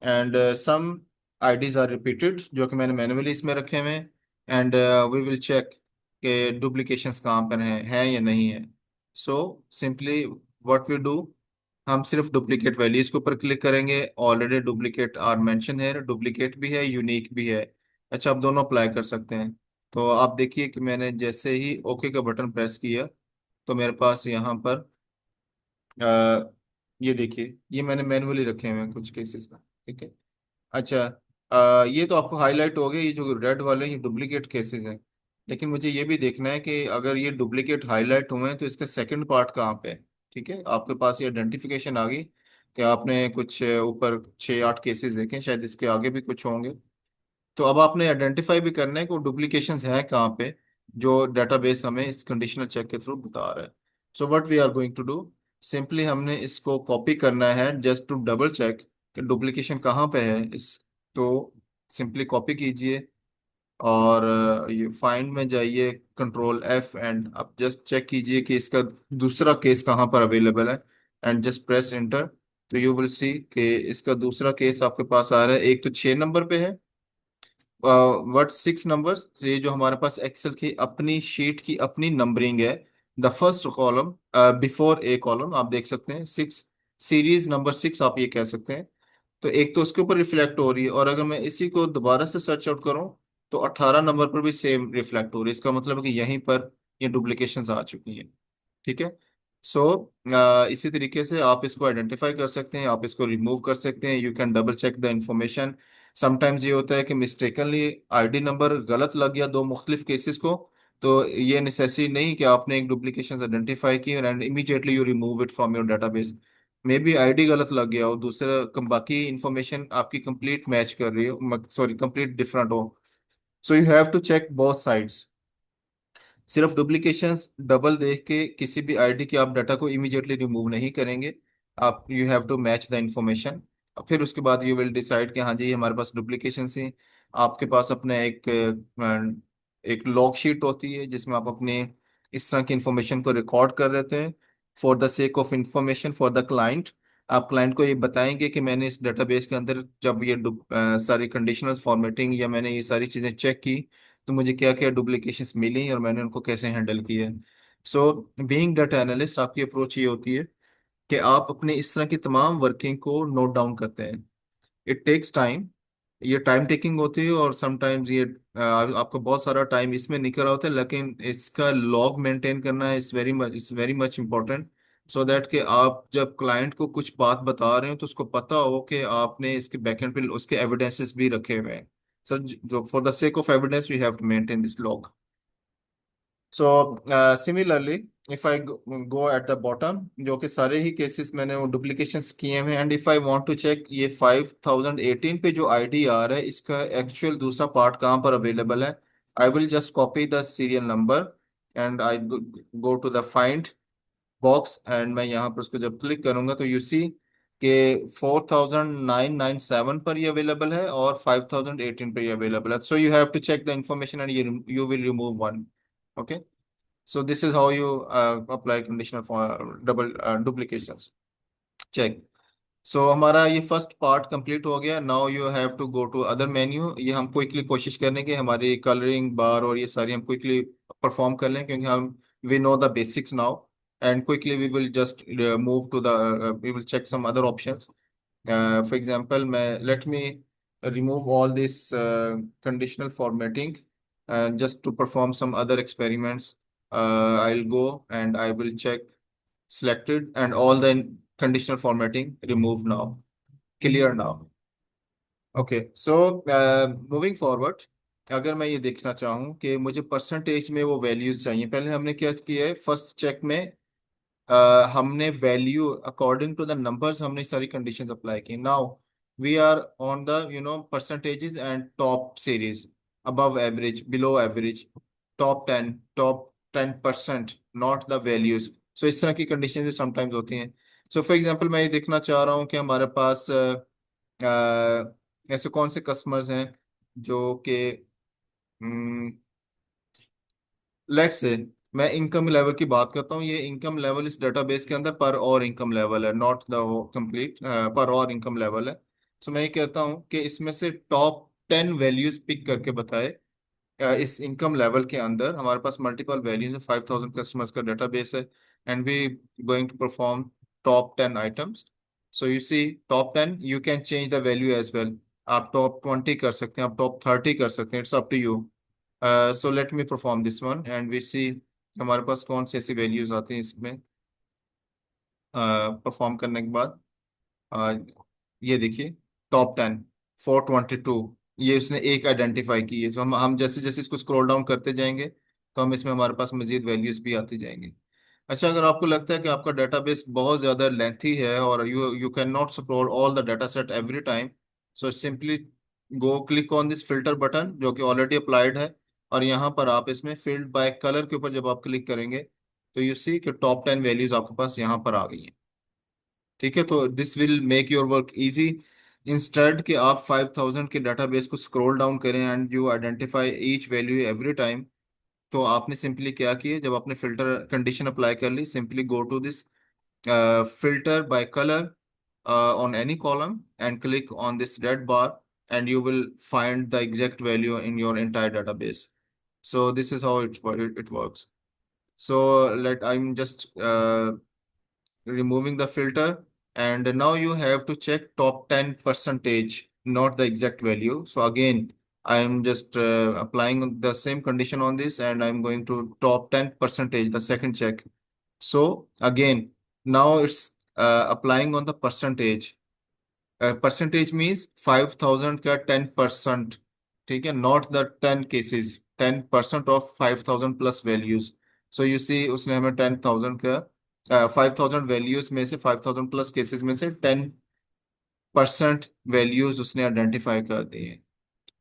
and some IDs are repeated जो कि मैंने मैन्युअली इसमें रखे हुए हैं, एंड वी विल चेक के डुप्लीकेशंस कहाँ पर हैं या नहीं है। So simply what we do, हम सिर्फ डुप्लीकेट वैल्यूज के ऊपर क्लिक करेंगे। ऑलरेडी डुप्लीकेट आर मेंशन है, डुप्लीकेट भी है, यूनिक भी है। अच्छा, आप दोनों अप्लाई कर सकते हैं। तो आप देखिए कि मैंने जैसे ही ओके का बटन प्रेस किया, तो मेरे पास यहाँ पर ये देखिए, ये मैंने मैनुअली रखे हुए हैं कुछ केसेस में। ठीक है, अच्छा, ये तो आपको हाईलाइट हो गया, ये जो रेड वाले ये डुप्लीकेट केसेस हैं। लेकिन मुझे ये भी देखना है कि अगर ये डुप्लीकेट हाईलाइट हुए हैं तो इसका सेकंड पार्ट कहाँ पे है। ठीक है, आपके पास ये आइडेंटिफिकेशन आ गई कि आपने कुछ ऊपर 6-8 केसेस देखे, शायद इसके आगे भी कुछ होंगे। तो अब आपने आइडेंटिफाई भी करना है कि वो डुप्लीकेशंस है कहाँ पे, जो डेटाबेस हमें इस कंडीशनल चेक के थ्रू बता रहा है। So what we are going to do, simply हमने इसको कॉपी करना है जस्ट टू डबल चेक कि डुप्लीकेशन कहाँ पे है इस। तो सिंपली कॉपी कीजिए, और ये फाइंड में जाइए, कंट्रोल एफ, एंड आप जस्ट चेक कीजिए कि इसका दूसरा केस कहाँ पर अवेलेबल है, एंड जस्ट प्रेस एंटर। तो यू विल सी कि इसका दूसरा केस आपके पास आ रहा है। एक तो 6 नंबर पे है, व्हाट 6 नंबर्स, ये जो हमारे पास एक्सेल की अपनी शीट की अपनी नंबरिंग है। The first column before A column, आप देख सकते हैं 6, सीरीज नंबर 6 आप ये कह सकते हैं। तो एक तो उसके ऊपर रिफ्लेक्ट हो रही है, और अगर मैं इसी को दोबारा से सर्च आउट करूं तो 18 नंबर पर भी सेम रिफ्लेक्ट हो रही है। इसका मतलब है कि यहीं पर ये डुप्लीकेशंस आ चुकी हैं। ठीक है, सो इसी तरीके से आप इसको आइडेंटिफाई कर सकते हैं, आप इसको रिमूव कर सकते हैं। You can double check the information. Sometimes ये होता है कि मिस्टेकनली आईडी नंबर गलत लग गया दो मुख्तलिफ केसेस को, तो ये नेसेसरी नहीं कि आपने एक डुप्लीकेशन आइडेंटिफाई की and immediately you remove it from your database. May be ID गलत लग गया हो, दूसरा बाकी इंफॉर्मेशन आपकी कंप्लीट मैच कर रही हो, सॉरी कंप्लीट डिफरेंट हो। So you have to check both sides. सिर्फ डुप्लीकेशंस डबल देख के किसी भी आईडी के आप डाटा को इमीडिएटली रिमूव नहीं करेंगे। आप you have to match the information. फिर उसके बाद यू विल डिसाइड कि हाँ जी हमारे पास डुप्लीकेशन ही। आपके पास अपना एक लॉग शीट होती है जिसमें आप अपने इस तरह की इंफॉर्मेशन को रिकॉर्ड कर लेते हैं for the sake of information for the client. आप क्लाइंट को ये बताएंगे कि मैंने इस डेटाबेस के अंदर जब ये सारी कंडीशनल फॉर्मेटिंग या मैंने ये सारी चीज़ें चेक की, तो मुझे क्या क्या डुप्लीकेशंस मिली और मैंने उनको कैसे हैंडल किया। सो बीइंग डाटा एनालिस्ट, आपकी अप्रोच ये होती है कि आप अपने इस तरह की तमाम वर्किंग को नोट डाउन करते हैं। इट टेक्स टाइम, ये टाइम टेकिंग होती है, और समटाइम्स ये आपका बहुत सारा टाइम इसमें निकल रहा होता है, लेकिन इसका लॉग मेंटेन करना is very much important, so that कि आप जब क्लाइंट को कुछ बात बता रहे हो तो उसको पता हो कि आपने इसके बैकएंड पे उसके एविडेंसेस भी रखे हुए हैं। सर, जो for the sake of evidence we have to maintain this log. So similarly, if I go at the bottom, जो कि सारे ही केसेस मैंने वो डुप्लीकेशंस किए हैं, and if I want to check ये 5018 पे जो आईडी आ रहा है इसका एक्चुअल दूसरा पार्ट कहाँ पर अवेलेबल है, I will just copy the serial number and I go to the find box, and मैं यहाँ पर उसको जब क्लिक करूंगा तो यू सी के 4997 पर ये अवेलेबल है और 5018 पर ये अवेलेबल है। So you have to check the information and you will remove one. Okay, so this is how you apply conditional for double duplications. Check. सो हमारा ये फर्स्ट पार्ट कंप्लीट हो गया। Now you have to go to other menu. ये हम क्विकली कोशिश करने की हमारी कलरिंग बार और ये सारी हम क्विकली परफॉर्म कर लें, क्योंकि हम we know the basics now, and quickly we will just move to the we will check some other options. For example, let me remove all this conditional formatting, and just to perform some other experiments, I'll go and I will check selected and all the conditional formatting removed now, clear now. Okay, so moving forward, अगर मैं ये देखना चाहूँ कि मुझे परसेंटेज में वो वैल्यूज चाहिए, पहले हमने क्या किया है फर्स्ट चेक में, हमने value according to the numbers हमने सारी कंडीशंस अप्लाई की। Now we are on the percentages and top series, above average, below average, top 10%, not the values. So इस तरह की कंडीशन भी समटाइम्स होती हैं। सो फॉर एग्जांपल मैं ये देखना चाह रहा हूँ कि हमारे पास ऐसे कौन से कस्टमर्स हैं जो कि, लेट्स से मैं इनकम लेवल की बात करता हूँ, ये इनकम लेवल इस डेटाबेस के अंदर पर और इनकम लेवल है, नॉट द कंप्लीट पर और इनकम लेवल है। सो मैं ये कहता हूँ कि इसमें से टॉप 10 वैल्यूज पिक करके बताए। इस इनकम लेवल के अंदर हमारे पास मल्टीपल वैल्यूज है, 5000 कस्टमर्स का डेटाबेस है, and we going to perform top 10 items. So you see top 10 you can change the value as well. आप टॉप 20 कर सकते हैं, आप टॉप 30 कर सकते हैं, it's up to you. So let me perform this one and we see हमारे पास कौन सी ऐसी वैल्यूज आती हैं इसमें परफॉर्म करने के बाद। ये देखिए, टॉप 10 422, ये उसने एक आइडेंटिफाई की है। तो हम जैसे जैसे इसको स्क्रॉल डाउन करते जाएंगे तो हम इसमें हमारे पास मजीद वैल्यूज भी आती जाएंगी। अच्छा, अगर आपको लगता है कि आपका डेटाबेस बहुत ज़्यादा लेंथी है और you you can not scroll all the data set every time, so simply go click on this filter button जो कि ऑलरेडी अप्लाइड है, और यहाँ पर आप इसमें फील्ड बाय कलर के ऊपर जब आप क्लिक करेंगे तो यू सी कि टॉप 10 वैल्यूज आपके पास यहाँ पर आ गई हैं। ठीक है, तो this will make your work easy. Instead कि आप 5000 के डाटाबेस को स्क्रॉल डाउन करें and you identify each value every time, तो आपने सिंपली क्या किया, जब आपने फिल्टर कंडीशन अप्लाई कर ली, simply go to this filter by color on any column and click on this red bar, and you will find the exact value in your entire database. So this is how it works. So I'm just removing the filter, and now you have to check top 10 percentage, not the exact value. So again, I'm just applying the same condition on this, and I'm going to top 10 percentage, the second check. So again, now it's applying on the percentage. Percentage means 5000 का 10%, ठीक है, नॉट द 10 cases, 10% ऑफ 5000 plus values. So you see उसने हमें 10,000 का 5000 वैल्यूज में से 5000 प्लस केसेस में से 10% वैल्यूज उसने आइडेंटिफाई कर दी है।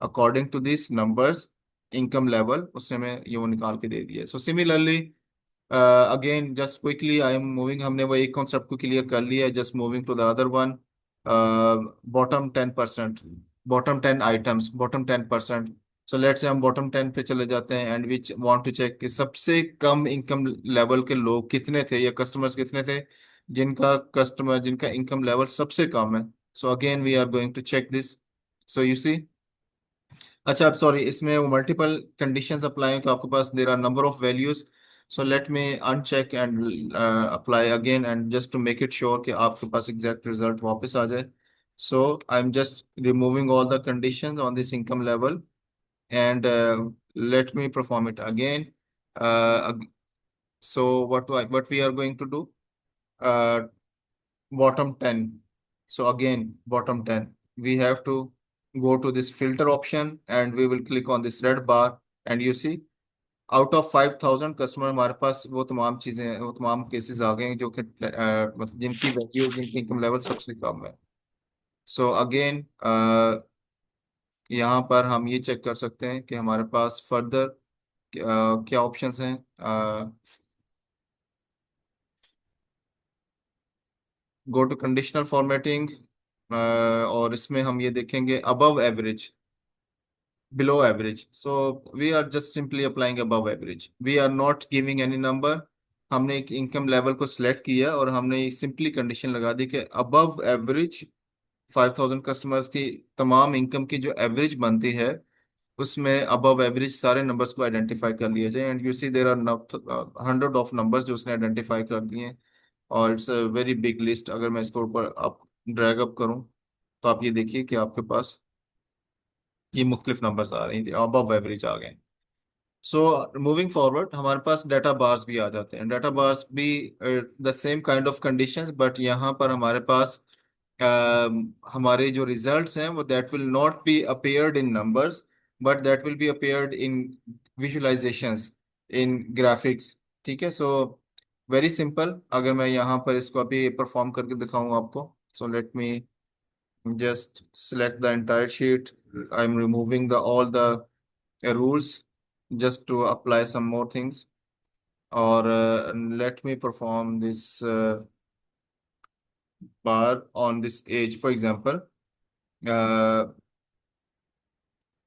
According to this numbers income level उसने हमें ये वो निकाल के दे दिया। So similarly again just quickly I am moving, हमने वो एक कॉन्सेप्ट को क्लियर कर लिया है, just moving to the other one. Bottom 10%, bottom 10 items, bottom 10%। So let's say हम बॉटम 10 पे चले जाते हैं and we want to check कि सबसे कम इनकम लेवल के लोग कितने थे या कस्टमर्स कितने थे जिनका इनकम लेवल सबसे कम है। So again we are going to check this. So you see, अच्छा, अब सॉरी, इसमें वो मल्टीपल कंडीशंस अप्लाई हैं तो आपके पास there are number of values. So let me uncheck and apply again, and just to make it sure कि आपके पास एग्जैक्ट रिजल्ट वापस आ जाए। So I'm just removing all the conditions on this income level, and let me perform it again. So what we are going to do? Uh, Bottom 10. So again, bottom 10. We have to go to this filter option and we will click on this red bar, and you see out of 5,000 customer हमारे पास वो तमाम चीजें हैं, वो तमाम केसेस आ गए हैं जो कि मतलब जिनकी वैल्यू, जिनकी इनकम लेवल सबसे कम है। सो अगेन यहाँ पर हम ये चेक कर सकते हैं कि हमारे पास फर्दर क्या ऑप्शंस हैं। गो टू कंडीशनल फॉर्मेटिंग, और इसमें हम ये देखेंगे above average, below average. So we are just simply applying above average. We are not giving any number. हमने एक इनकम लेवल को सिलेक्ट किया और हमने सिंपली कंडीशन लगा दी कि अबव एवरेज 5,000 कस्टमर्स की तमाम इनकम की जो एवरेज बनती है, उसमें अबव एवरेज सारे नंबर्स को आइडेंटिफाई कर लिया जाए। And you see there are hundred of numbers जो उसने आइडेंटिफाई कर दिए हैं, और it's a very big list. अगर मैं इसको ऊपर आप ड्रैग अप करूं तो आप ये देखिए कि आपके पास ये मुख्तलिफ नंबर्स आ रही थी, अबव एवरेज आ गए। सो मूविंग फॉरवर्ड हमारे पास डाटा बार्स भी आ जाते हैं। डाटा बार्स भी the same kind of conditions, but यहाँ पर हमारे पास हमारे जो रिजल्ट्स हैं वो that will not be appeared in numbers, but that will be appeared in visualisations, in graphics. ठीक है। सो वेरी सिंपल, अगर मैं यहाँ पर इसको अभी परफॉर्म करके दिखाऊँ आपको, सो let me just select the entire sheet. I'm removing the all the rules just to apply some more things. Or let me perform this bar on this age, for example. uh,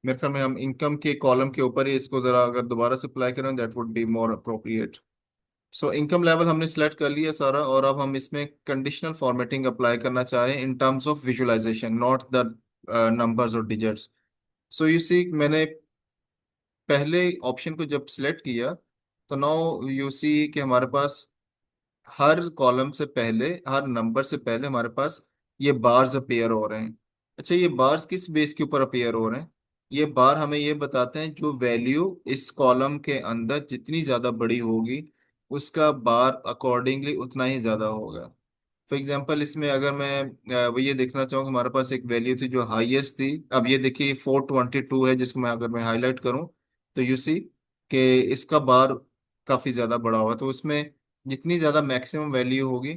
मेरे ख्याल में हम इनकम के कॉलम के ऊपर ही इसको जरा अगर दोबारा से अप्लाई करें, that would be more appropriate. So income level हमने सेलेक्ट कर लिया सारा, और अब हम इसमें कंडीशनल फॉर्मेटिंग अप्लाई करना चाह रहे हैं in terms of visualization, not the numbers और डिजिट्स। सो यू सी मैंने पहले ऑप्शन को जब सिलेक्ट किया तो नाउ यू सी कि हमारे पास हर कॉलम से पहले, हर नंबर से पहले हमारे पास ये बार्स अपीयर हो रहे हैं। अच्छा, ये बार्स किस बेस के ऊपर अपीयर हो रहे हैं? ये बार हमें ये बताते हैं जो वैल्यू इस कॉलम के अंदर जितनी ज्यादा बड़ी होगी, उसका बार अकॉर्डिंगली उतना ही ज्यादा होगा। फॉर एग्जाम्पल इसमें अगर मैं वो ये देखना चाहूँ कि हमारे पास एक वैल्यू थी जो हाईएस्ट थी, अब ये देखिए 422 है, जिसको मैं अगर मैं हाईलाइट करूँ तो यू सी कि इसका बार काफी ज्यादा बड़ा होगा। तो उसमें जितनी ज्यादा मैक्सिमम वैल्यू होगी,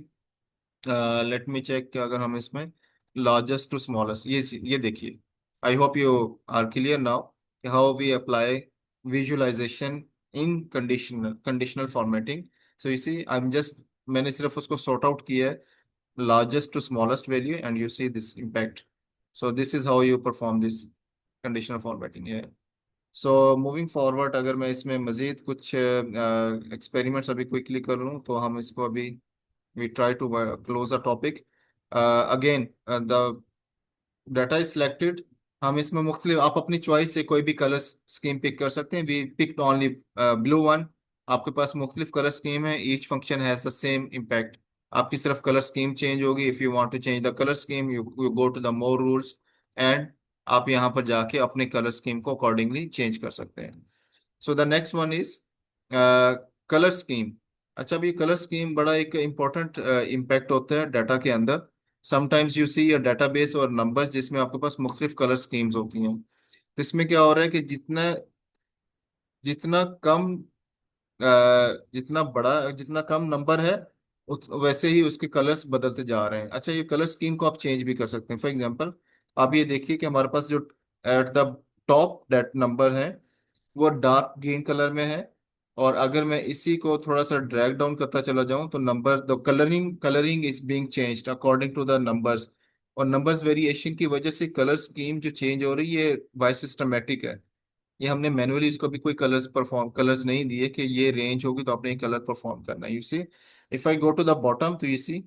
लेट मी चेक कि अगर हम इसमें लार्जेस्ट टू स्मॉलेस्ट, ये देखिए, I hope you are clear now कि how we apply visualisation in conditional formatting. So इसी आई एम जस्ट, मैंने सिर्फ उसको सॉर्ट आउट किया है, largest to smallest value, and you see this impact. So this is how you perform this conditional formatting here. So moving forward, अगर मैं इसमें मजीद कुछ एक्सपेरिमेंट्स अभी क्विकली कर लूँ तो हम इसको अभी we try to close the topic. Again, the data is selected. हम इसमें मुख्तलिफ, आप अपनी चॉइस से कोई भी कलर स्कीम पिक कर सकते हैं। We picked only blue one. आपके पास मुख्तलिफ कलर स्कीम है, each function has the same impact. आपकी सिर्फ कलर स्कीम चेंज होगी। If you want to change the colour scheme, you go to the more rules, and आप यहाँ पर जाके अपने कलर स्कीम को अकॉर्डिंगली चेंज कर सकते हैं। So the next one is colour scheme. अच्छा, अभी कलर स्कीम बड़ा एक इम्पोर्टेंट इम्पैक्ट होता है डाटा के अंदर। Sometimes you see a database और नंबर्स जिसमें आपके पास मुख्तलिफ कलर स्कीम्स होती हैं। तो इसमें क्या हो रहा है कि जितना जितना कम जितना बड़ा, जितना कम नंबर है, वैसे ही उसके कलर्स बदलते जा रहे हैं। अच्छा, ये कलर स्कीम को आप चेंज भी कर सकते हैं। फॉर एग्जांपल, आप ये देखिए कि हमारे पास जो eight the top dead number है वो डार्क ग्रीन कलर में है, और अगर मैं इसी को थोड़ा सा ड्रैग डाउन करता चला जाऊं तो number, the colouring colouring is being changed according to the numbers. और नंबर्स वेरिएशन की वजह से कलर स्कीम जो चेंज हो रही है बाय सिस्टमेटिक है। ये हमने मैनुअली इसको भी कोई कलर्स नहीं दिए कि ये रेंज होगी तो आपने ये कलर परफॉर्म करना है। You see, if I go to the bottom तो यू सी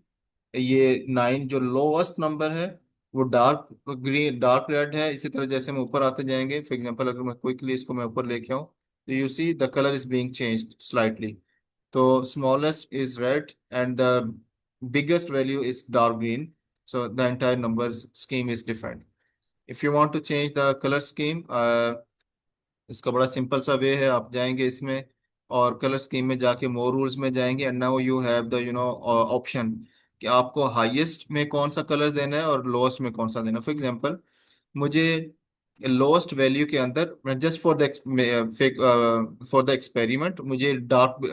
ये 9 जो लोवेस्ट नंबर है वो डार्क ग्रीन, डार्क रेड है। इसी तरह जैसे हम ऊपर आते जाएंगे, फॉर एग्जांपल अगर मैं क्विकली इसको मैं ऊपर लेके आऊँ तो you see the colour is being changed slightly. तो smallest is red and the biggest value is dark green. So the entire number scheme is different. If you want to change the color scheme, इसका बड़ा सिंपल सा वे है, आप जाएंगे इसमें और कलर स्कीम में जाके मोर रूल्स में जाएंगे, and now you have the option कि आपको हाईएस्ट में कौन सा कलर देना है और लोएस्ट में कौन सा देना है। फॉर एग्जांपल, मुझे लोएस्ट वैल्यू के अंदर जस्ट फॉर द एक्सपेरिमेंट मुझे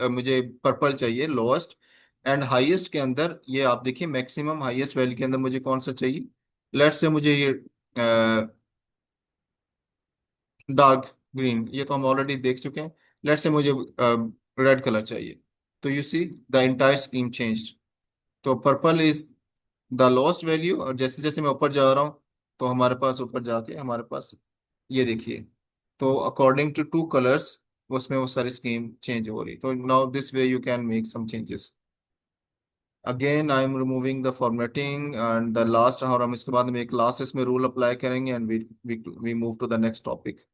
मुझे पर्पल चाहिए लोएस्ट, एंड हाईएस्ट के अंदर ये आप देखिए मैक्सिमम हाईएस्ट वैल्यू के अंदर मुझे कौन सा चाहिए। लेट्स से मुझे ये डार्क ग्रीन, ये तो हम ऑलरेडी देख चुके हैं। लेट्स से मुझे रेड कलर चाहिए। तो you see the entire scheme changed. तो purple is the lowest value, और जैसे जैसे मैं ऊपर जा रहा हूँ तो हमारे पास ऊपर जाके हमारे पास ये देखिए, तो अकॉर्डिंग टू टू कलर्स उसमें वो सारी स्कीम चेंज हो रही। तो now this way you can make some changes. Again I am removing the formatting and the last, और हम इसके बाद में एक लास्ट इसमें रूल अप्लाई करेंगे, and we move to the next topic.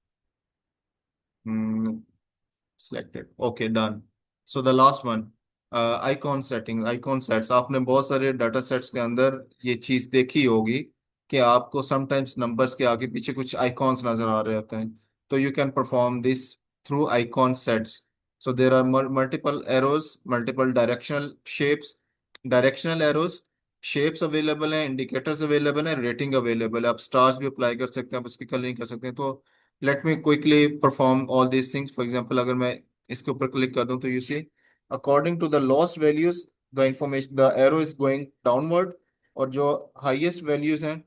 Selected. Okay, done. So the last one, icon setting, icon sets. आपने बहुत सारे डाटा सेट्स के अंदर ये चीज देखी होगी कि आपको समटाइम्स नंबर्स के आगे पीछे कुछ आइकॉन्स नजर आ रहे होते हैं। तो you can perform this through icon sets. So there are multiple arrows, multiple directional shapes, directional arrows, shapes available हैं, इंडिकेटर्स अवेलेबल हैं, रेटिंग अवेलेबल है। आप स्टार्स भी अप्लाई कर सकते हैं, आप उसकी कलरिंग कर सकते हैं। तो let me quickly perform all these things. For example, अगर मैं इसके ऊपर क्लिक कर दूं तो you see according to the lost values the information, the arrow is going downward. और जो हाईएस्ट वैल्यूज हैं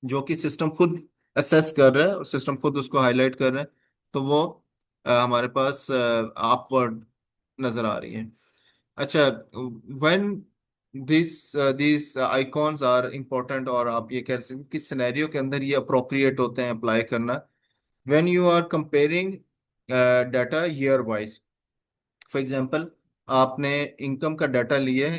जो कि सिस्टम खुद असेस कर रहा है और सिस्टम खुद उसको हाईलाइट कर रहा है, तो वो हमारे पास अपवर्ड नजर आ रही है। अच्छा, when this icons are important, और आप ये कह सकते हैं किस सिनेरियो के अंदर ये अप्रोप्रिएट होते हैं अप्लाई करना। When you are comparing data year wise. For example, आपने इनकम का डाटा लिए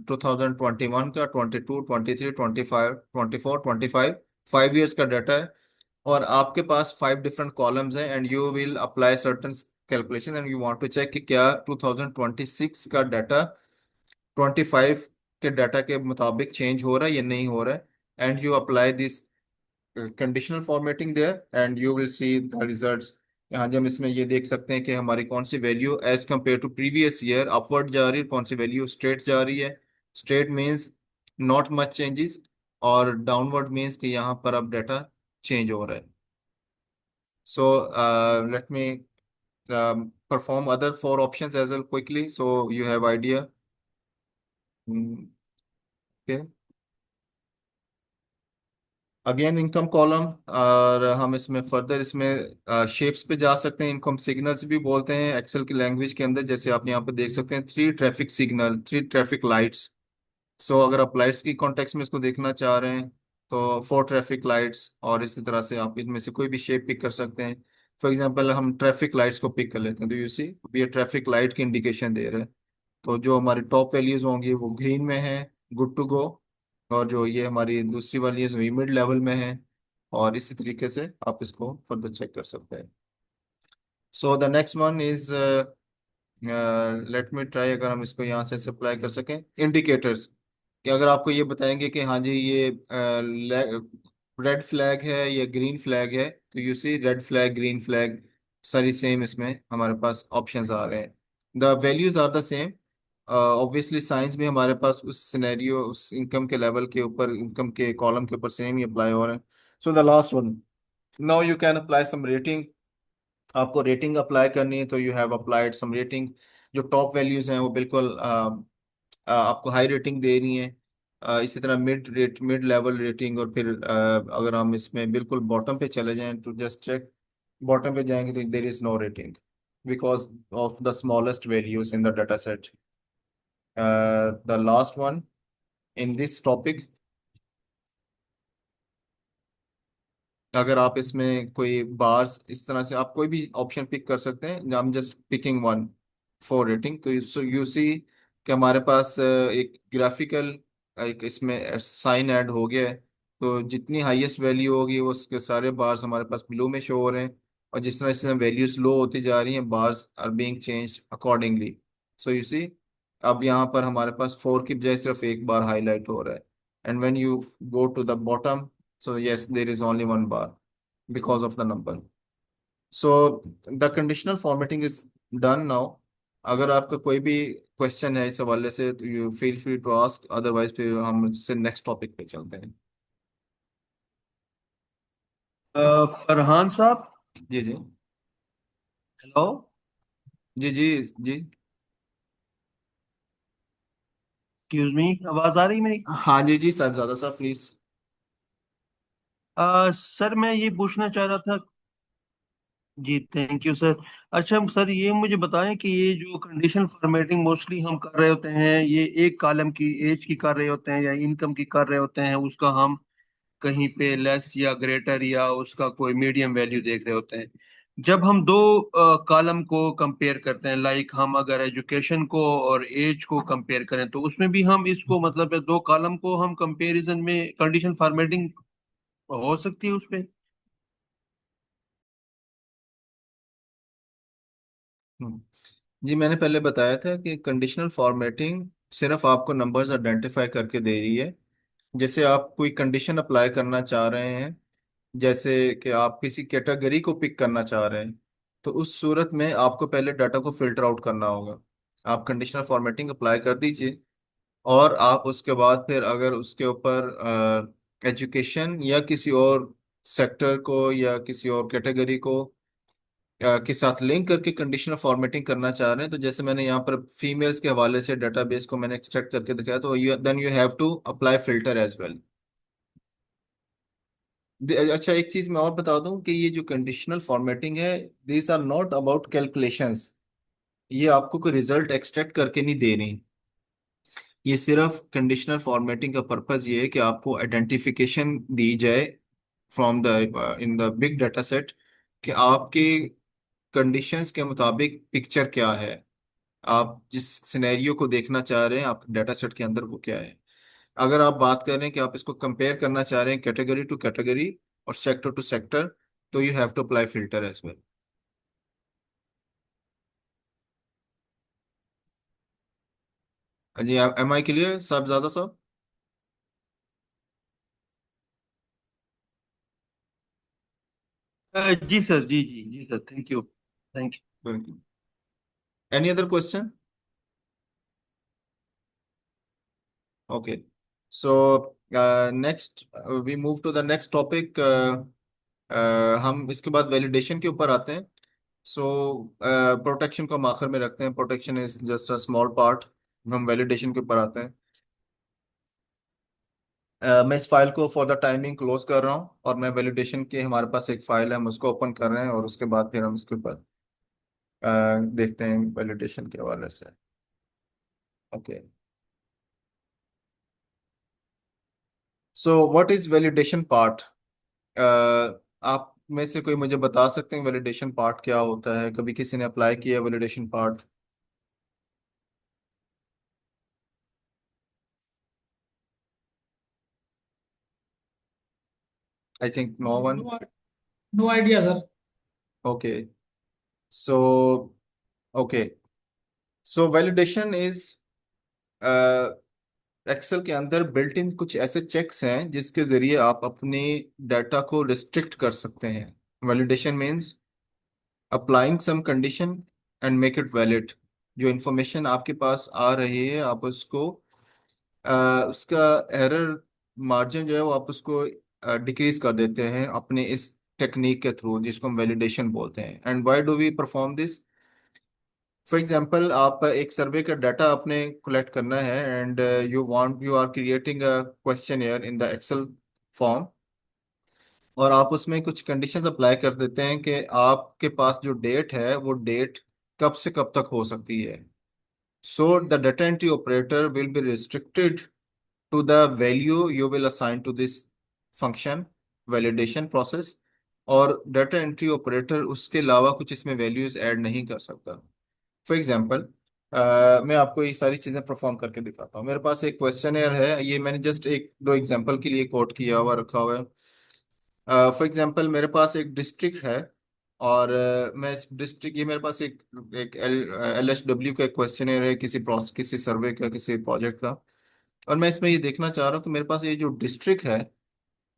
2021 का, 22, 23, 25, 24, 25, 5 ईयर्स का डाटा है, और आपके पास 5 डिफरेंट कॉलम्स हैं, and you will apply certain calculation, and you want to check कि क्या 2026 का डाटा 25 के डाटा के मुताबिक चेंज हो रहा है या नहीं हो रहा है। And you apply this conditional formatting there, and you will see the results. यहाँ जब इसमें ये देख सकते हैं कि हमारी कौन सी value as compare to previous year upward जा रही है, कौन सी वैल्यू स्ट्रेट जा रही है। Straight means not much changes, और डाउनवर्ड मीन्स कि यहाँ पर अब डाटा चेंज हो रहा है। सो let me perform other four options as well quickly so you have idea. Okay, again income column, और हम इसमें फर्दर इसमें शेप्स पे जा सकते हैं। इनकम सिग्नल्स भी बोलते हैं एक्सेल की लैंग्वेज के अंदर। जैसे आप यहाँ पे देख सकते हैं 3 ट्रैफिक सिग्नल, 3 ट्रैफिक लाइट्स। सो अगर आप लाइट्स की कॉन्टेक्स्ट में इसको देखना चाह रहे हैं तो 4 ट्रैफिक लाइट्स, और इसी तरह से आप इनमें से कोई भी शेप पिक कर सकते हैं। फॉर एग्जांपल, हम ट्रैफिक लाइट्स को पिक कर लेते हैं, तो यू सी ये ट्रैफिक लाइट की इंडिकेशन दे रहे हैं। तो जो हमारी टॉप वैल्यूज होंगी वो ग्रीन में है, गुड टू गो, और जो ये हमारी दूसरी वाली है वो मिड लेवल में है। और इसी तरीके से आप इसको फर्दर चेक कर सकते हैं। So the next one is, let me try, अगर हम इसको यहाँ से सप्लाई कर सकें इंडिकेटर्स, कि अगर आपको ये बताएंगे कि हाँ जी ये रेड फ्लैग है या ग्रीन फ्लैग है, तो you see red flag, green flag सारी सेम इसमें हमारे पास ऑप्शंस आ रहे हैं। The values are the same. Obviously signs भी हमारे पास उस सिनेरियो, उस इनकम के लेवल के ऊपर, इनकम के कॉलम के ऊपर सेम ही अप्लाई हो रहे हैं। So the last one, now you can apply some rating. आपको रेटिंग अप्लाई करनी है तो you have applied some rating. जो टॉप वैल्यूज हैं वो बिल्कुल आपको हाई रेटिंग दे रही हैं। इसी तरह मिड लेवल रेटिंग, और फिर अगर हम इसमें बिल्कुल बॉटम पे चले जाएं तो जस्ट चेक, बॉटम पे जाएंगे तो there is no rating because of the smallest values in the data set. The last one in this topic, अगर आप इसमें कोई बार्स इस तरह से आप कोई भी ऑप्शन पिक कर सकते हैं, हम just picking one for rating. तो यू सी कि हमारे पास एक ग्राफिकल एक इसमें साइन ऐड हो गया है। तो जितनी हाईएस्ट वैल्यू होगी वो उसके सारे बार्स हमारे पास ब्लू में शो हो रहे हैं, और जिस तरह से वैल्यूज लो होती जा रही हैं bars are being changed accordingly. So you see अब यहाँ पर हमारे पास 4 की बजाय सिर्फ एक बार हाईलाइट हो रहा है। and when you go to the bottom, so yes, there is only one bar because of the number. So the conditional formatting is done now. अगर आपका कोई भी क्वेश्चन है इस हवाले से तो you feel free to ask, otherwise फिर हम से नेक्स्ट टॉपिक पे चलते हैं। फरहान साहब। जी जी। हेलो। जी जी। जी। एक्सक्यूज मी, आवाज आ रही मेरी? हाँ जी जी साहबजादा साहब प्लीज। सर मैं ये पूछना चाह रहा था। जी थैंक यू सर। अच्छा सर, ये मुझे बताएं कि ये जो कंडीशन फॉर्मेटिंग मोस्टली हम कर रहे होते हैं, ये एक कॉलम की एज की कर रहे होते हैं या इनकम की कर रहे होते हैं, उसका हम कहीं पे लेस या ग्रेटर या उसका कोई मीडियम वैल्यू देख रहे होते हैं। जब हम दो कॉलम को कंपेयर करते हैं, लाइक हम अगर एजुकेशन को और एज को कंपेयर करें, तो उसमें भी हम इसको मतलब दो कॉलम को हम कंपैरिजन में कंडीशन फॉर्मेटिंग हो सकती है उसपे? हम्म। जी मैंने पहले बताया था कि कंडीशनल फॉर्मेटिंग सिर्फ आपको नंबर्स आइडेंटिफाई करके दे रही है। जैसे आप कोई कंडीशन अप्लाई करना चाह रहे हैं, जैसे कि आप किसी कैटेगरी को पिक करना चाह रहे हैं, तो उस सूरत में आपको पहले डाटा को फिल्टर आउट करना होगा। आप कंडीशनल फॉर्मेटिंग अप्लाई कर दीजिए, और आप उसके बाद फिर अगर उसके ऊपर एजुकेशन या किसी और सेक्टर को या किसी और कैटेगरी को के साथ लिंक करके कंडीशनल फॉर्मेटिंग करना चाह रहे हैं, तो जैसे मैंने यहाँ पर फीमेल्स के हवाले से डेटाबेस को मैंने एक्सट्रैक्ट करके दिखाया, तो you then you have to apply filter as well. अच्छा एक चीज मैं और बता दूं कि ये जो कंडीशनल फॉर्मेटिंग है, these are not about calculations. ये आपको कोई रिजल्ट एक्सट्रैक्ट करके नहीं दे रही। ये सिर्फ कंडीशनल फॉर्मेटिंग का पर्पस ये है कि आपको आइडेंटिफिकेशन दी जाए from the in the big data set, कि आपके कंडीशंस के मुताबिक पिक्चर क्या है। आप जिस सिनेरियो को देखना चाह रहे हैं आपके डाटा सेट के अंदर वो क्या है। अगर आप बात कर रहे हैं कि आप इसको कंपेयर करना चाह रहे हैं कैटेगरी टू कैटेगरी और सेक्टर टू सेक्टर, तो you have to apply filter as well. जी आप एम आई क्लियर साहब ज्यादा साहब? जी सर, जी जी जी sir, thank you, thank you. बिल्कुल। Any other question? Okay. So next we move to the next topic. हम इसके बाद वैलिडेशन के ऊपर आते हैं। सो प्रोटेक्शन को हम आखिर में रखते हैं, protection is just a small part. हम वैलिडेशन के ऊपर आते हैं। मैं इस फाइल को फॉर द टाइमिंग क्लोज कर रहा हूँ, और मैं वैलिडेशन के हमारे पास एक फाइल है, हम उसको ओपन कर रहे हैं, और उसके बाद फिर हम इसके ऊपर देखते हैं वैलिडेशन के हवाले से। Okay. So what is validation part? आप में से कोई मुझे बता सकते हैं वैलिडेशन पार्ट क्या होता है? कभी किसी ने अप्लाई किया validation part? I think no one. No, no idea, sir. Okay. So okay. So validation is Excel के अंदर बिल्ट इन कुछ ऐसे चेक्स हैं जिसके जरिए आप अपने डाटा को रिस्ट्रिक्ट कर सकते हैं। Validation means applying some condition and make it valid. जो इंफॉर्मेशन आपके पास आ रही है आप उसको उसका एरर मार्जिन जो है वो आप उसको डिक्रीज कर देते हैं अपने इस टेक्निक के थ्रू, जिसको हम वैलिडेशन बोलते हैं। And why do we perform this? For example आप एक सर्वे का डाटा आपने कलेक्ट करना है, and you are creating a question in the Excel form, और आप उसमें कुछ कंडीशंस अप्लाई कर देते हैं कि आपके पास जो डेट है वो डेट कब से कब तक हो सकती है। So the data entry operator will be restricted to the value you will assign to this function validation process, और डाटा एंट्री ऑपरेटर उसके अलावा कुछ इसमें वैल्यूज ऐड नहीं कर सकता। फॉर एग्जांपल मैं आपको ये सारी चीज़ें परफॉर्म करके दिखाता हूँ। मेरे पास एक क्वेश्चनर है, ये मैंने जस्ट एक दो एग्जांपल के लिए कोट किया हुआ रखा हुआ है। फॉर एग्जांपल मेरे पास एक डिस्ट्रिक्ट है, और मैं इस डिस्ट्रिक्ट ये मेरे पास एक एल एस डब्ल्यू का क्वेश्चनर है, किसी सर्वे का किसी प्रोजेक्ट का। और मैं इसमें ये देखना चाह रहा हूँ कि मेरे पास ये जो डिस्ट्रिक्ट है,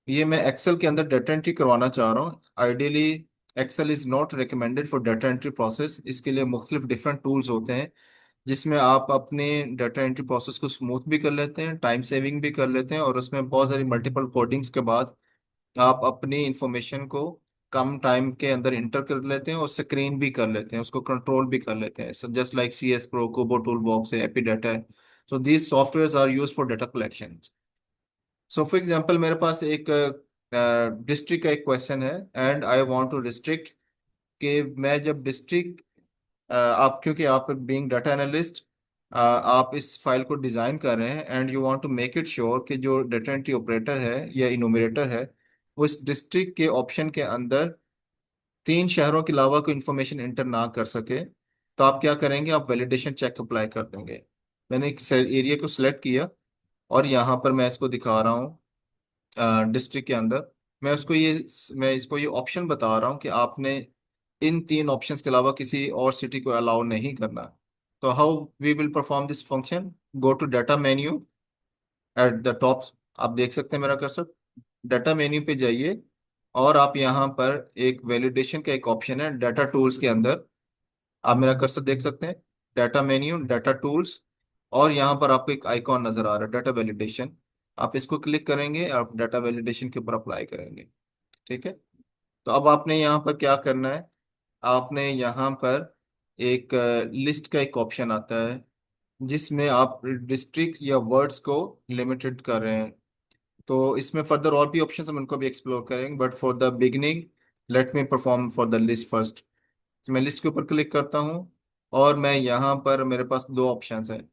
ये मैं एक्सेल के अंदर डाटा एंट्री करवाना चाह रहा हूँ। Ideally Excel is not recommended for data entry process. इसके लिए मुख्तलिफ डिफरेंट टूल्स होते हैं जिसमें आप अपने डाटा एंट्री प्रोसेस को स्मूथ भी कर लेते हैं, टाइम सेविंग भी कर लेते हैं, और उसमें बहुत सारी मल्टीपल कोडिंग्स के बाद आप अपनी इंफॉर्मेशन को कम टाइम के अंदर इंटर कर लेते हैं और स्क्रीन भी कर लेते हैं, उसको कंट्रोल भी कर लेते हैं। So just like C S pro, KoBo tool box है, एपी डाटा है। So these software are use for data collection. So for example मेरे पास एक डिस्ट्रिक्ट का एक क्वेश्चन है, and I want to restrict कि मैं जब डिस्ट्रिक्ट, आप क्योंकि आप बीइंग डाटा एनालिस्ट, आप इस फाइल को डिजाइन कर रहे हैं and you want to make it sure कि जो डाटा एंट्री ऑपरेटर है या इनोमिनेटर है वो इस डिस्ट्रिक्ट के ऑप्शन के अंदर 3 शहरों के अलावा कोई इन्फॉर्मेशन इंटर ना कर सके। तो आप क्या करेंगे, आप वैलिडेशन चेक अप्लाई कर देंगे। मैंने एक एरिया को सिलेक्ट किया और यहाँ पर मैं इसको दिखा रहा हूँ डिस्ट्रिक्ट के अंदर। मैं इसको ये ऑप्शन बता रहा हूँ कि आपने इन 3 ऑप्शंस के अलावा किसी और सिटी को अलाउ नहीं करना। तो how we will perform this function, go to data menu at the top. आप देख सकते हैं मेरा कर्सर, डाटा मेन्यू पे जाइए और आप यहाँ पर एक वैलिडेशन का एक ऑप्शन है डाटा टूल्स के अंदर। आप मेरा कर्सर देख सकते हैं, डाटा मेन्यू, डाटा टूल्स, और यहाँ पर आपको एक आइकॉन नजर आ रहा है डाटा वैलिडेशन। आप इसको क्लिक करेंगे, आप डाटा वैलिडेशन के ऊपर अप्लाई करेंगे। ठीक है। तो अब आपने यहाँ पर क्या करना है, आपने यहाँ पर एक लिस्ट का एक ऑप्शन आता है जिसमें आप डिस्ट्रिक्ट या वर्ड्स को लिमिटेड कर रहे हैं। तो इसमें फर्दर और भी ऑप्शंस हम उनको भी एक्सप्लोर करेंगे, but for the beginning late me perform for the list first. तो मैं लिस्ट के ऊपर क्लिक करता हूँ और मैं यहाँ पर, मेरे पास 2 ऑप्शंस हैं।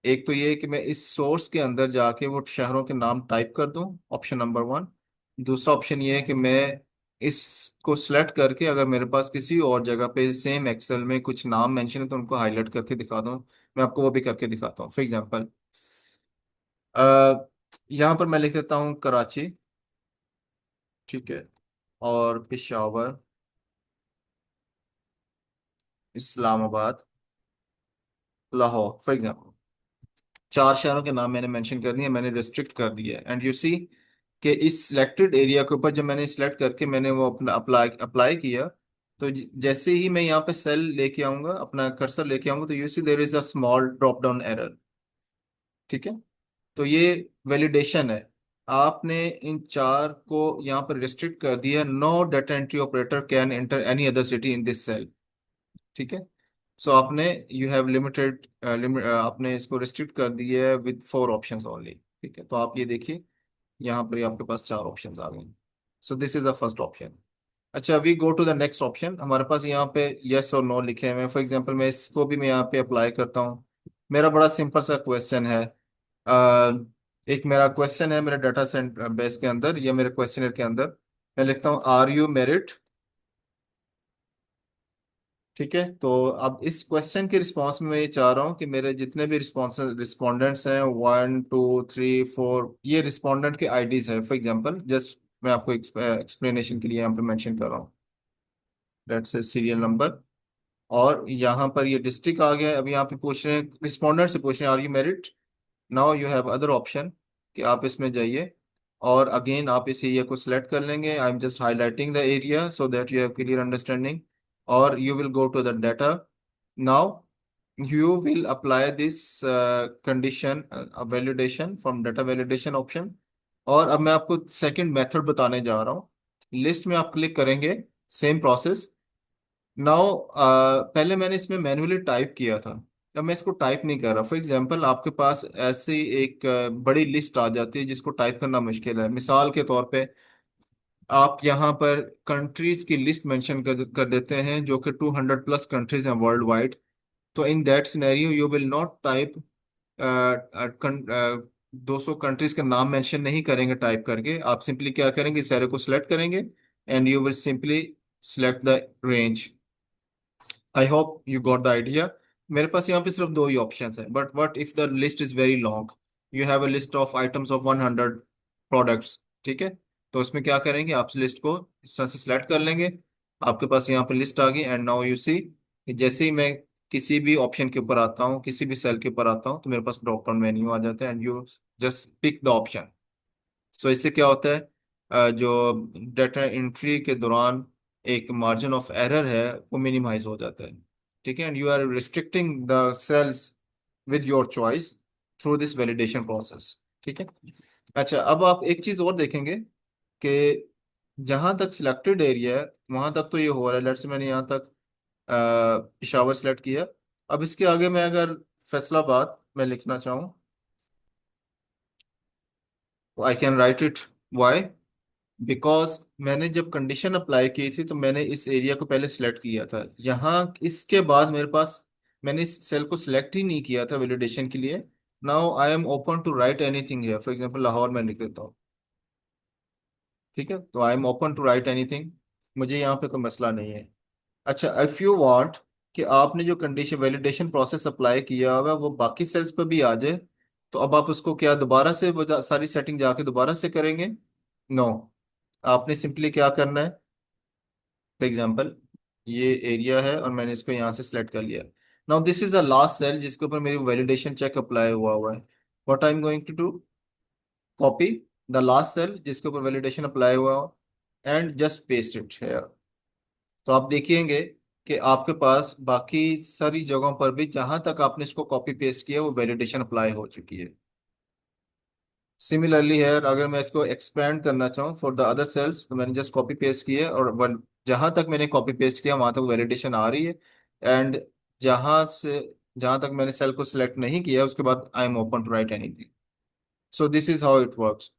एक तो ये है कि मैं इस सोर्स के अंदर जाके वो शहरों के नाम टाइप कर दूं, ऑप्शन नंबर 1। दूसरा ऑप्शन ये है कि मैं इसको सिलेक्ट करके अगर मेरे पास किसी और जगह पे सेम एक्सेल में कुछ नाम मेंशन है तो उनको हाईलाइट करके दिखा दूं। मैं आपको वो भी करके दिखाता हूँ। फॉर एग्जांपल यहाँ पर मैं लिख देता हूँ कराची, ठीक है, और पेशावर, इस्लामाबाद, लाहौर, फॉर एग्जांपल। 4 शहरों के नाम मैंने मेंशन कर दिए, मैंने रिस्ट्रिक्ट कर दिया एंड यू सी कि इस सिलेक्टेड एरिया के ऊपर जब मैंने सिलेक्ट करके मैंने वो अपना अप्लाई अप्लाई किया, तो जैसे ही मैं यहाँ पे सेल लेके आऊंगा, अपना कर्सर लेके आऊंगा, तो you see there is a small drop down error. ठीक है। तो ये वैलिडेशन है। आपने इन 4 को यहाँ पर रिस्ट्रिक्ट कर दिया, no data entry operator can enter any other city in this cell. ठीक है। सो आपने, यू हैव लिमिटेड आपने इसको रिस्ट्रिक्ट कर दिया है विद 4 ऑप्शंस ओनली। ठीक है। तो आप ये देखिए, यहाँ पर ही आपके पास 4 ऑप्शंस आ गए। So this is the first option. अच्छा, we go to the next option. हमारे पास यहाँ पे यस और नो लिखे हुए हैं। फॉर एग्जांपल मैं इसको भी मैं यहाँ पे अप्लाई करता हूँ। मेरा बड़ा सिंपल सा क्वेश्चन है। एक मेरा क्वेश्चन है मेरे डाटा सेंटर बेस के अंदर या मेरे क्वेश्चनर के अंदर। मैं लिखता हूँ आर यू मेरिट। ठीक है। तो अब इस क्वेश्चन के रिस्पॉन्स में मैं ये चाह रहा हूँ कि मेरे जितने भी रिस्पॉन्डेंट्स हैं, 1 2 3 4, ये रिस्पॉन्डेंट के आईडीज है। फॉर एग्जांपल जस्ट मैं आपको एक्सप्लेनेशन के लिए यहाँ पे मेंशन कर रहा हूँ, लेट्स से सीरियल नंबर, और यहाँ पर ये डिस्ट्रिक्ट आ गया है। अब यहाँ पे पूछ रहे हैं, रिस्पॉन्डेंट से पूछ रहे हैं are you merit. Now you have other option कि आप इसमें जाइए और अगेन आप इस एरिया को सिलेक्ट कर लेंगे। आई am just highlighting the area so that you have clear understanding, और you will go to the data. Now you will apply this condition validation from data validation option। और अब मैं आपको सेकंड मेथड बताने जा रहा हूँ। लिस्ट में आप क्लिक करेंगे, सेम प्रोसेस। नाउ पहले मैंने इसमें मैन्युअली टाइप किया था, अब मैं इसको टाइप नहीं कर रहा। फॉर एग्जांपल आपके पास ऐसी एक बड़ी लिस्ट आ जाती है जिसको टाइप करना मुश्किल है। मिसाल के तौर पे आप यहाँ पर कंट्रीज की लिस्ट मेंशन कर देते हैं जो कि 200+ कंट्रीज हैं वर्ल्ड वाइड। तो in that scenario you will not type 200 countries का नाम मेंशन नहीं करेंगे टाइप करके। आप सिंपली क्या करेंगे, इस एरो को सिलेक्ट करेंगे and you will simply select the range. I hope you got the idea. मेरे पास यहाँ पे सिर्फ 2 ही ऑप्शन है, but what if the list is very long, you have a list of items of 100 products. ठीक है। तो उसमें क्या करेंगे, आप लिस्ट को इस तरह से सिलेक्ट कर लेंगे। आपके पास यहाँ पे लिस्ट आ गई एंड नाउ यू सी, जैसे ही मैं किसी भी ऑप्शन के ऊपर आता हूँ, किसी भी सेल के ऊपर आता हूँ, तो मेरे पास ड्रॉप डाउन मेन्यू आ जाता है and you just pick the option. So इससे क्या होता है, जो डाटा एंट्री के दौरान एक मार्जिन ऑफ एरर है वो मिनिमाइज हो जाता है। ठीक है, and you are restricting the cells with your choice through this validation process. ठीक है। अच्छा, अब आप एक चीज और देखेंगे कि जहां तक सिलेक्टेड एरिया है वहां तक तो ये हो रहा है। लेट्स से मैंने यहाँ तक पिशावर सेलेक्ट किया। अब इसके आगे मैं अगर फैसलाबाद में लिखना चाहूँ, I can write it. Why? Because मैंने जब कंडीशन अप्लाई की थी तो मैंने इस एरिया को पहले सिलेक्ट किया था। यहाँ इसके बाद मेरे पास, मैंने इस सेल को सिलेक्ट ही नहीं किया था वैलिडेशन के लिए। Now I am open to write anything here, for example Lahore में लिख देता हूँ। ठीक है, तो I am open to write anything, मुझे यहाँ पे कोई मसला नहीं है। अच्छा, इफ यू वांट कि आपने जो कंडीशन वैलिडेशन प्रोसेस अप्लाई किया हुआ है वो बाकी सेल्स पर भी आ जाए, तो अब आप उसको क्या दोबारा से वो सारी सेटिंग जाके दोबारा से करेंगे? नो। आपने सिंपली क्या करना है, फॉर एग्जांपल ये एरिया है और मैंने इसको यहाँ से सिलेक्ट कर लिया। Now this is the last cell जिसके ऊपर मेरी वैलिडेशन चेक अप्लाई हुआ हुआ है। What I am going to do, copy the last cell जिसके ऊपर वैलिडेशन अप्लाई हुआ हो and just paste it here. तो आप देखिएंगे कि आपके पास बाकी सारी जगहों पर भी जहां तक आपने इसको कॉपी पेस्ट किया वो वैलिडेशन अप्लाई हो चुकी है। सिमिलरली है, अगर मैं इसको एक्सपेंड करना चाहूँ फॉर द अदर सेल्स, तो मैंने जस्ट कॉपी पेस्ट किया और जहां तक मैंने कॉपी पेस्ट किया वहां तक वैलिडेशन आ रही है। एंड जहां तक मैंने सेल को सिलेक्ट नहीं किया उसके बाद I am open to write anything. So this is how it works.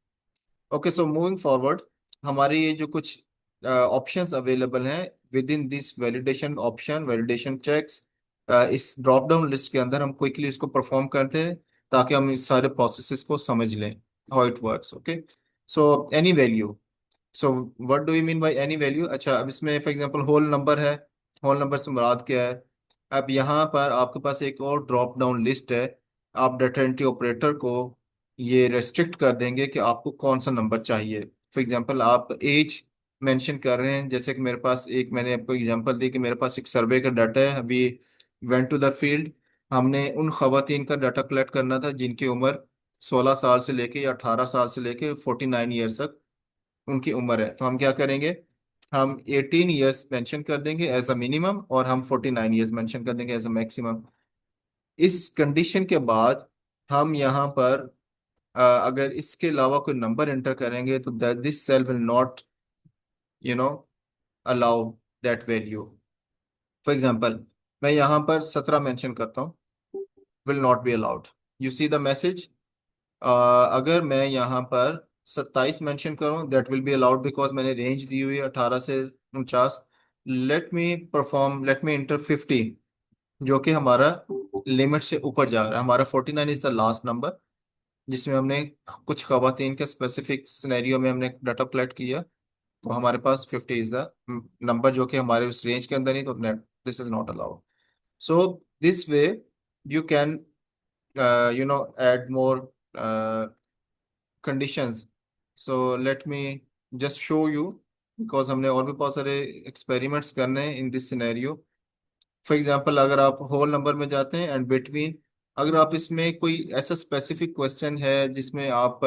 Okay, so moving forward, हमारे ये जो कुछ ऑप्शंस अवेलेबल हैं within this validation option, validation checks, इस ड्रॉप डाउन लिस्ट के अंदर हम क्विकली इसको परफॉर्म करते हैं ताकि हम इस सारे प्रोसेसेस को समझ लें how it works. Okay, so any value, so what do you mean by any value? अच्छा, अब इसमें फॉर एग्जांपल होल नंबर है, होल नंबर से मुराद क्या है? अब यहाँ पर आपके पास एक और ड्रॉप डाउन लिस्ट है। आप डाटा एंट्री ऑपरेटर को ये रेस्ट्रिक्ट कर देंगे कि आपको कौन सा नंबर चाहिए। फॉर एग्जांपल आप एज मेंशन कर रहे हैं, जैसे कि मेरे पास एक, मैंने आपको एग्जांपल दी कि मेरे पास एक सर्वे का डाटा है। अभी वेंट टू द फील्ड, हमने उन खवातीन का डाटा कलेक्ट करना था जिनकी उम्र 16 साल से लेके या 18 साल से लेके 49 ईयर्स तक उनकी उम्र है। तो हम क्या करेंगे, हम 18 ईयर्स मेंशन कर देंगे एज अ मिनिमम और हम 49 ईयर्स मेंशन कर देंगे एज अ मैक्सिमम। इस कंडीशन के बाद हम यहाँ पर अगर इसके अलावा कोई नंबर एंटर करेंगे तो this cell will not you know allow that value. For example मैं यहाँ पर 17 मेंशन करता हूँ, will not be allowed. You see the message. अगर मैं यहाँ पर 27 मेंशन करूँ that will be allowed because मैंने रेंज दी हुई है 18 से 49। लेट मी इंटर 50, जो कि हमारा लिमिट से ऊपर जा रहा है। हमारा 49 इज द लास्ट नंबर जिसमें हमने कुछ खवातीन के स्पेसिफिक सिनेरियो में हमने डाटा कलेक्ट किया। तो हमारे पास 50 इज द नंबर जो कि हमारे उस रेंज के अंदर नहीं, तो net this is not allowed. So this way you can add more conditions. So let me just show you, because हमने और भी बहुत सारे एक्सपेरिमेंट्स करने हैं in this scenario. For example अगर आप होल नंबर में जाते हैं एंड बिटवीन, अगर आप इसमें कोई ऐसा स्पेसिफिक क्वेश्चन है जिसमें आप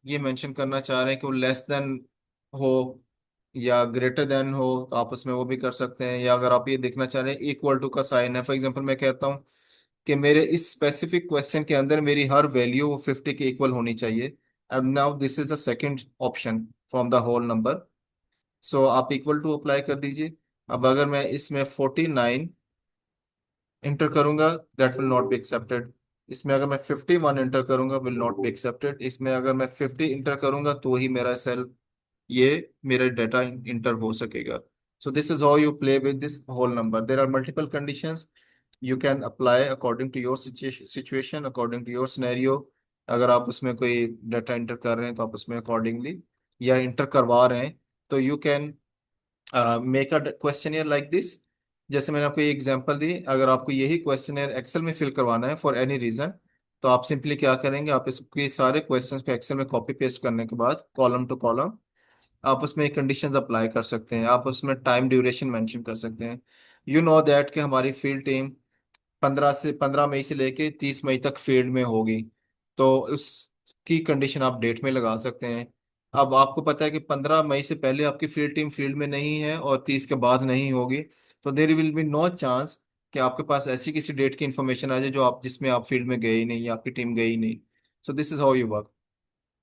ये मेंशन करना चाह रहे हैं कि वो लेस देन हो या ग्रेटर देन हो, तो आप उसमें वो भी कर सकते हैं। या अगर आप ये देखना चाह रहे हैं इक्वल टू का साइन है, फॉर एग्जांपल मैं कहता हूँ कि मेरे इस स्पेसिफिक क्वेश्चन के अंदर मेरी हर वैल्यू 50 के इक्वल होनी चाहिए। And now this is the second option from the whole number. So आप इक्वल टू अप्लाई कर दीजिए। अब अगर मैं इसमें 49 इंटर करूंगा that will not be accepted. इसमें अगर मैं 51 इंटर करूंगा विल नॉट बी एक्सेप्टेड। इसमें अगर मैं 50 इंटर करूंगा तो ही मेरा सेल, ये मेरा डेटा इंटर हो सकेगा। So this is how you play with this whole number. There are multiple conditions you can apply according to your situation, according to your scenario। अगर आप उसमें कोई डाटा इंटर कर रहे हैं तो आप उसमें अकॉर्डिंगली, या इंटर करवा रहे हैं तो you can make a questionnaire like this. जैसे मैंने आपको ये एग्जांपल दी, अगर आपको यही क्वेश्चनियर एक्सेल में फिल करवाना है फॉर एनी रीजन, तो आप सिंपली क्या करेंगे, आप इसके सारे क्वेश्चंस को एक्सेल में कॉपी पेस्ट करने के बाद कॉलम टू कॉलम आप उसमें कंडीशंस अप्लाई कर सकते हैं। आप उसमें टाइम ड्यूरेशन मेंशन कर सकते हैं। यू नो दैट कि हमारी फील्ड टीम 15 मई से लेके 30 मई तक फील्ड में होगी, तो उसकी कंडीशन आप डेट में लगा सकते हैं। अब आपको पता है कि 15 मई से पहले आपकी फील्ड टीम फील्ड में नहीं है और 30 के बाद नहीं होगी, तो there will be no chance कि आपके पास ऐसी किसी डेट की इंफॉर्मेशन आ जाए जो आप जिसमें आप फील्ड में गए ही नहीं या आपकी टीम गई ही नहीं। So this is how you work.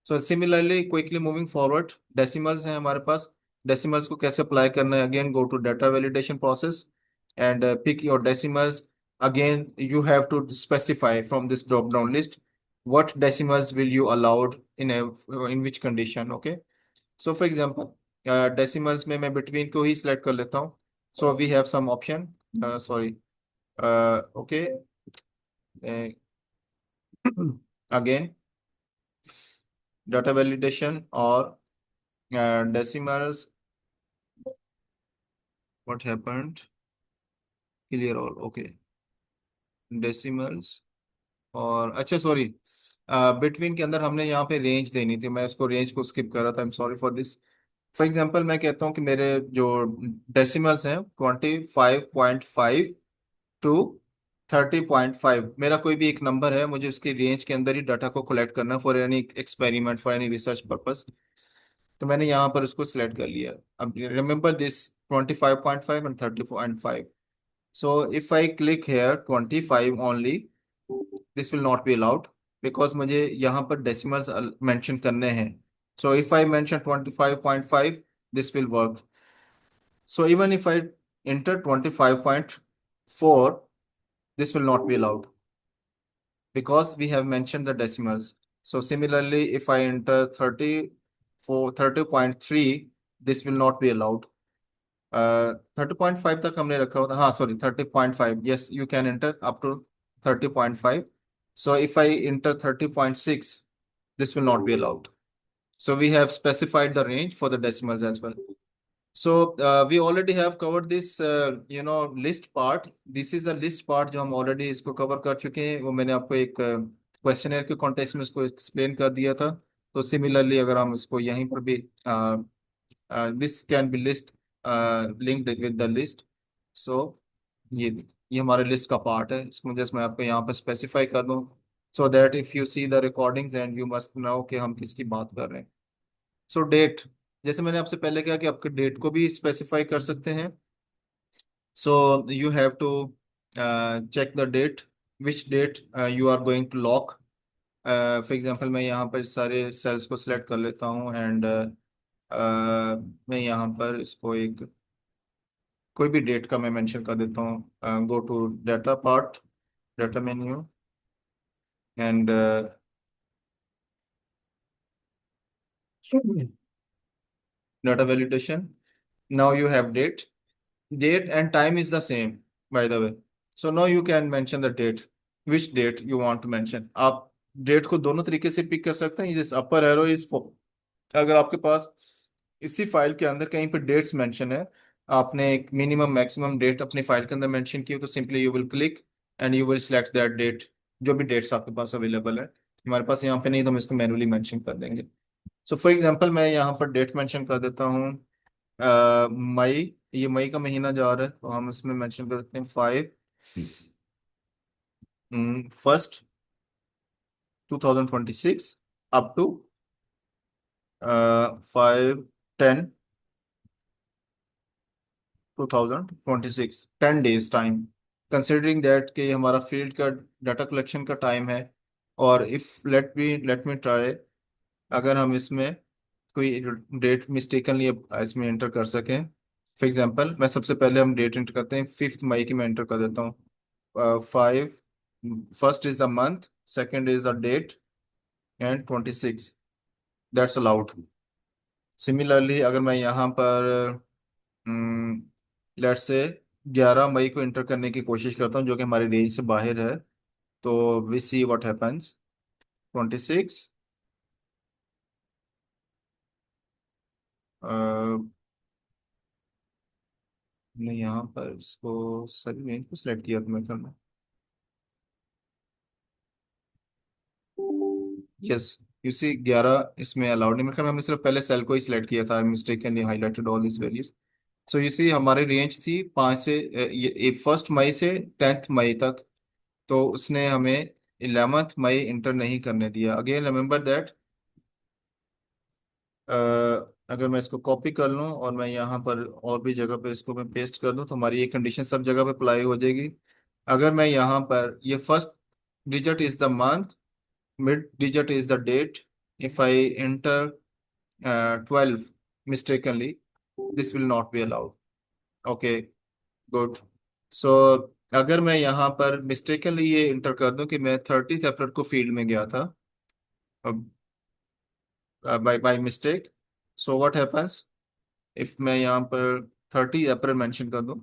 So similarly quickly moving forward, decimals हैं हमारे पास। डेसिमल्स को कैसे अप्लाई करना है? Again go to data validation process and pick your decimals. Again you have to specify from this drop down list what decimals will you allowed in which condition, okay? So for example, decimals में मैं between को ही select कर लेता हूँ। So we have some option, sorry, okay, uh, again data validation or decimals, what happened, clear all, okay, decimals और अच्छा सॉरी, बिटवीन के अंदर हमने यहाँ पे रेंज देनी थी, मैं उसको रेंज को स्किप कर रहा था, I am sorry for this. For example मैं कहता हूँ कि मेरे जो डेसिमल्स हैं 25.5 टू 30.5, मेरा कोई भी एक नंबर है, मुझे उसकी रेंज के अंदर ही डाटा को कलेक्ट करना for any experiment, for any research purpose. तो मैंने यहाँ पर उसको सिलेक्ट कर लिया। अब remember this 25.5 and 30.5। So if I click here 25 only, this will not be allowed because मुझे यहाँ पर decimals mention करने हैं। So if I mention 25.5, this will work. So even if I enter 25.4, this will not be allowed because we have mentioned the decimals. So similarly, if I enter 30.3, this will not be allowed. 30.5 तक हमने रखा होता, हाँ sorry 30.5, yes you can enter up to 30.5. So if I enter 30.6, this will not be allowed. So we have specified the range for the decimals as well. So we already have covered this list part. This is the list part जो हम already इसको cover कर चुके हैं, वो मैंने आपको एक क्वेश्चनर के कॉन्टेक्स्ट में इसको एक्सप्लेन कर दिया था। तो सिमिलरली अगर हम इसको यहीं पर भी this can be list linked with the list. So ये हमारे लिस्ट का पार्ट है, इसको जस्ट मैं आपको यहाँ पर स्पेसिफाई कर दूँ so that if you see the recordings and you must know कि हम किसकी बात कर रहे हैं। सो डेट, जैसे मैंने आपसे पहले कहा कि आपके डेट को भी स्पेसिफाई कर सकते हैं। So you have to check the date, which date you are going to lock. For example मैं यहाँ पर सारे सेल्स को सिलेक्ट कर लेता हूँ एंड मैं यहाँ पर इसको एक कोई भी डेट का मैं मेंशन कर देता हूँ। Go to data part, data menu and data validation. Now you have date, date and time is the same, by the way. So now you can mention the date, which date you want to mention। आप डेट को दोनों तरीके से पिक कर सकते हैं। जिस अपर एरो इज अगर आपके पास इसी फाइल के अंदर कहीं पर डेट्स मेंशन है, आपने एक मिनिमम मैक्सिमम डेट अपनी फाइल के अंदर मेंशन की हो, तो simply you will click and you will select that date, जो भी डेट्स आपके पास अवेलेबल है। हमारे पास यहाँ पे नहीं तो हम इसको मैनुअली मेंशन कर देंगे। सो फॉर एग्जांपल मैं यहाँ पर डेट मेंशन कर देता हूँ मई, ये मई का महीना जा रहा है तो हम इसमें मेंशन कर देते हैं 5/1 2026 up to 5/10/2026, 10 days time, considering that कि हमारा फील्ड का डाटा कलेक्शन का टाइम है। और इफ लेट मी ट्राई, अगर हम इसमें कोई डेट मिस्टेकनली इसमें एंटर कर सकें। फॉर एग्जांपल मैं सबसे पहले हम डेट एंटर करते हैं 5 मई की, मैं एंटर कर देता हूँ 5, first is the month, second is the date and 26, that's allowed. Similarly अगर मैं यहाँ पर लेट्स से 11 मई को एंटर करने की कोशिश करता हूँ जो कि हमारी रेंज से बाहर है, तो वी सी व्हाट हैपेंस 26, नहीं यहाँ पर इसको सही रेंज को सिलेक्ट किया था मैं करना, यस यू सी 11 इसमें अलाउड नहीं, मतलब हमने सिर्फ पहले सेल को ही सिलेक्ट किया था, mistakenly highlighted all this values. So इसी हमारी रेंज थी 5 से ये 1 मई से 10 मई तक। तो उसने हमें 11 मई इंटर नहीं करने दिया। अगेन रिमेंबर दैट, अगर मैं इसको कॉपी कर लूँ और मैं यहाँ पर और भी जगह पे इसको मैं पेस्ट कर दूँ तो हमारी ये कंडीशन सब जगह पे अप्लाई हो जाएगी। अगर मैं यहाँ पर ये first digit is the month, mid digit is the date, if I enter 12 mistakenly, this will not be allowed. Okay, good. So अगर मैं यहाँ पर मिस्टेकनली ये इंटर कर दूं कि मैं 30 अप्रैल को फील्ड में गया था by by mistake, so what happens if मैं यहाँ पर 30 अप्रैल मेंशन कर दूं,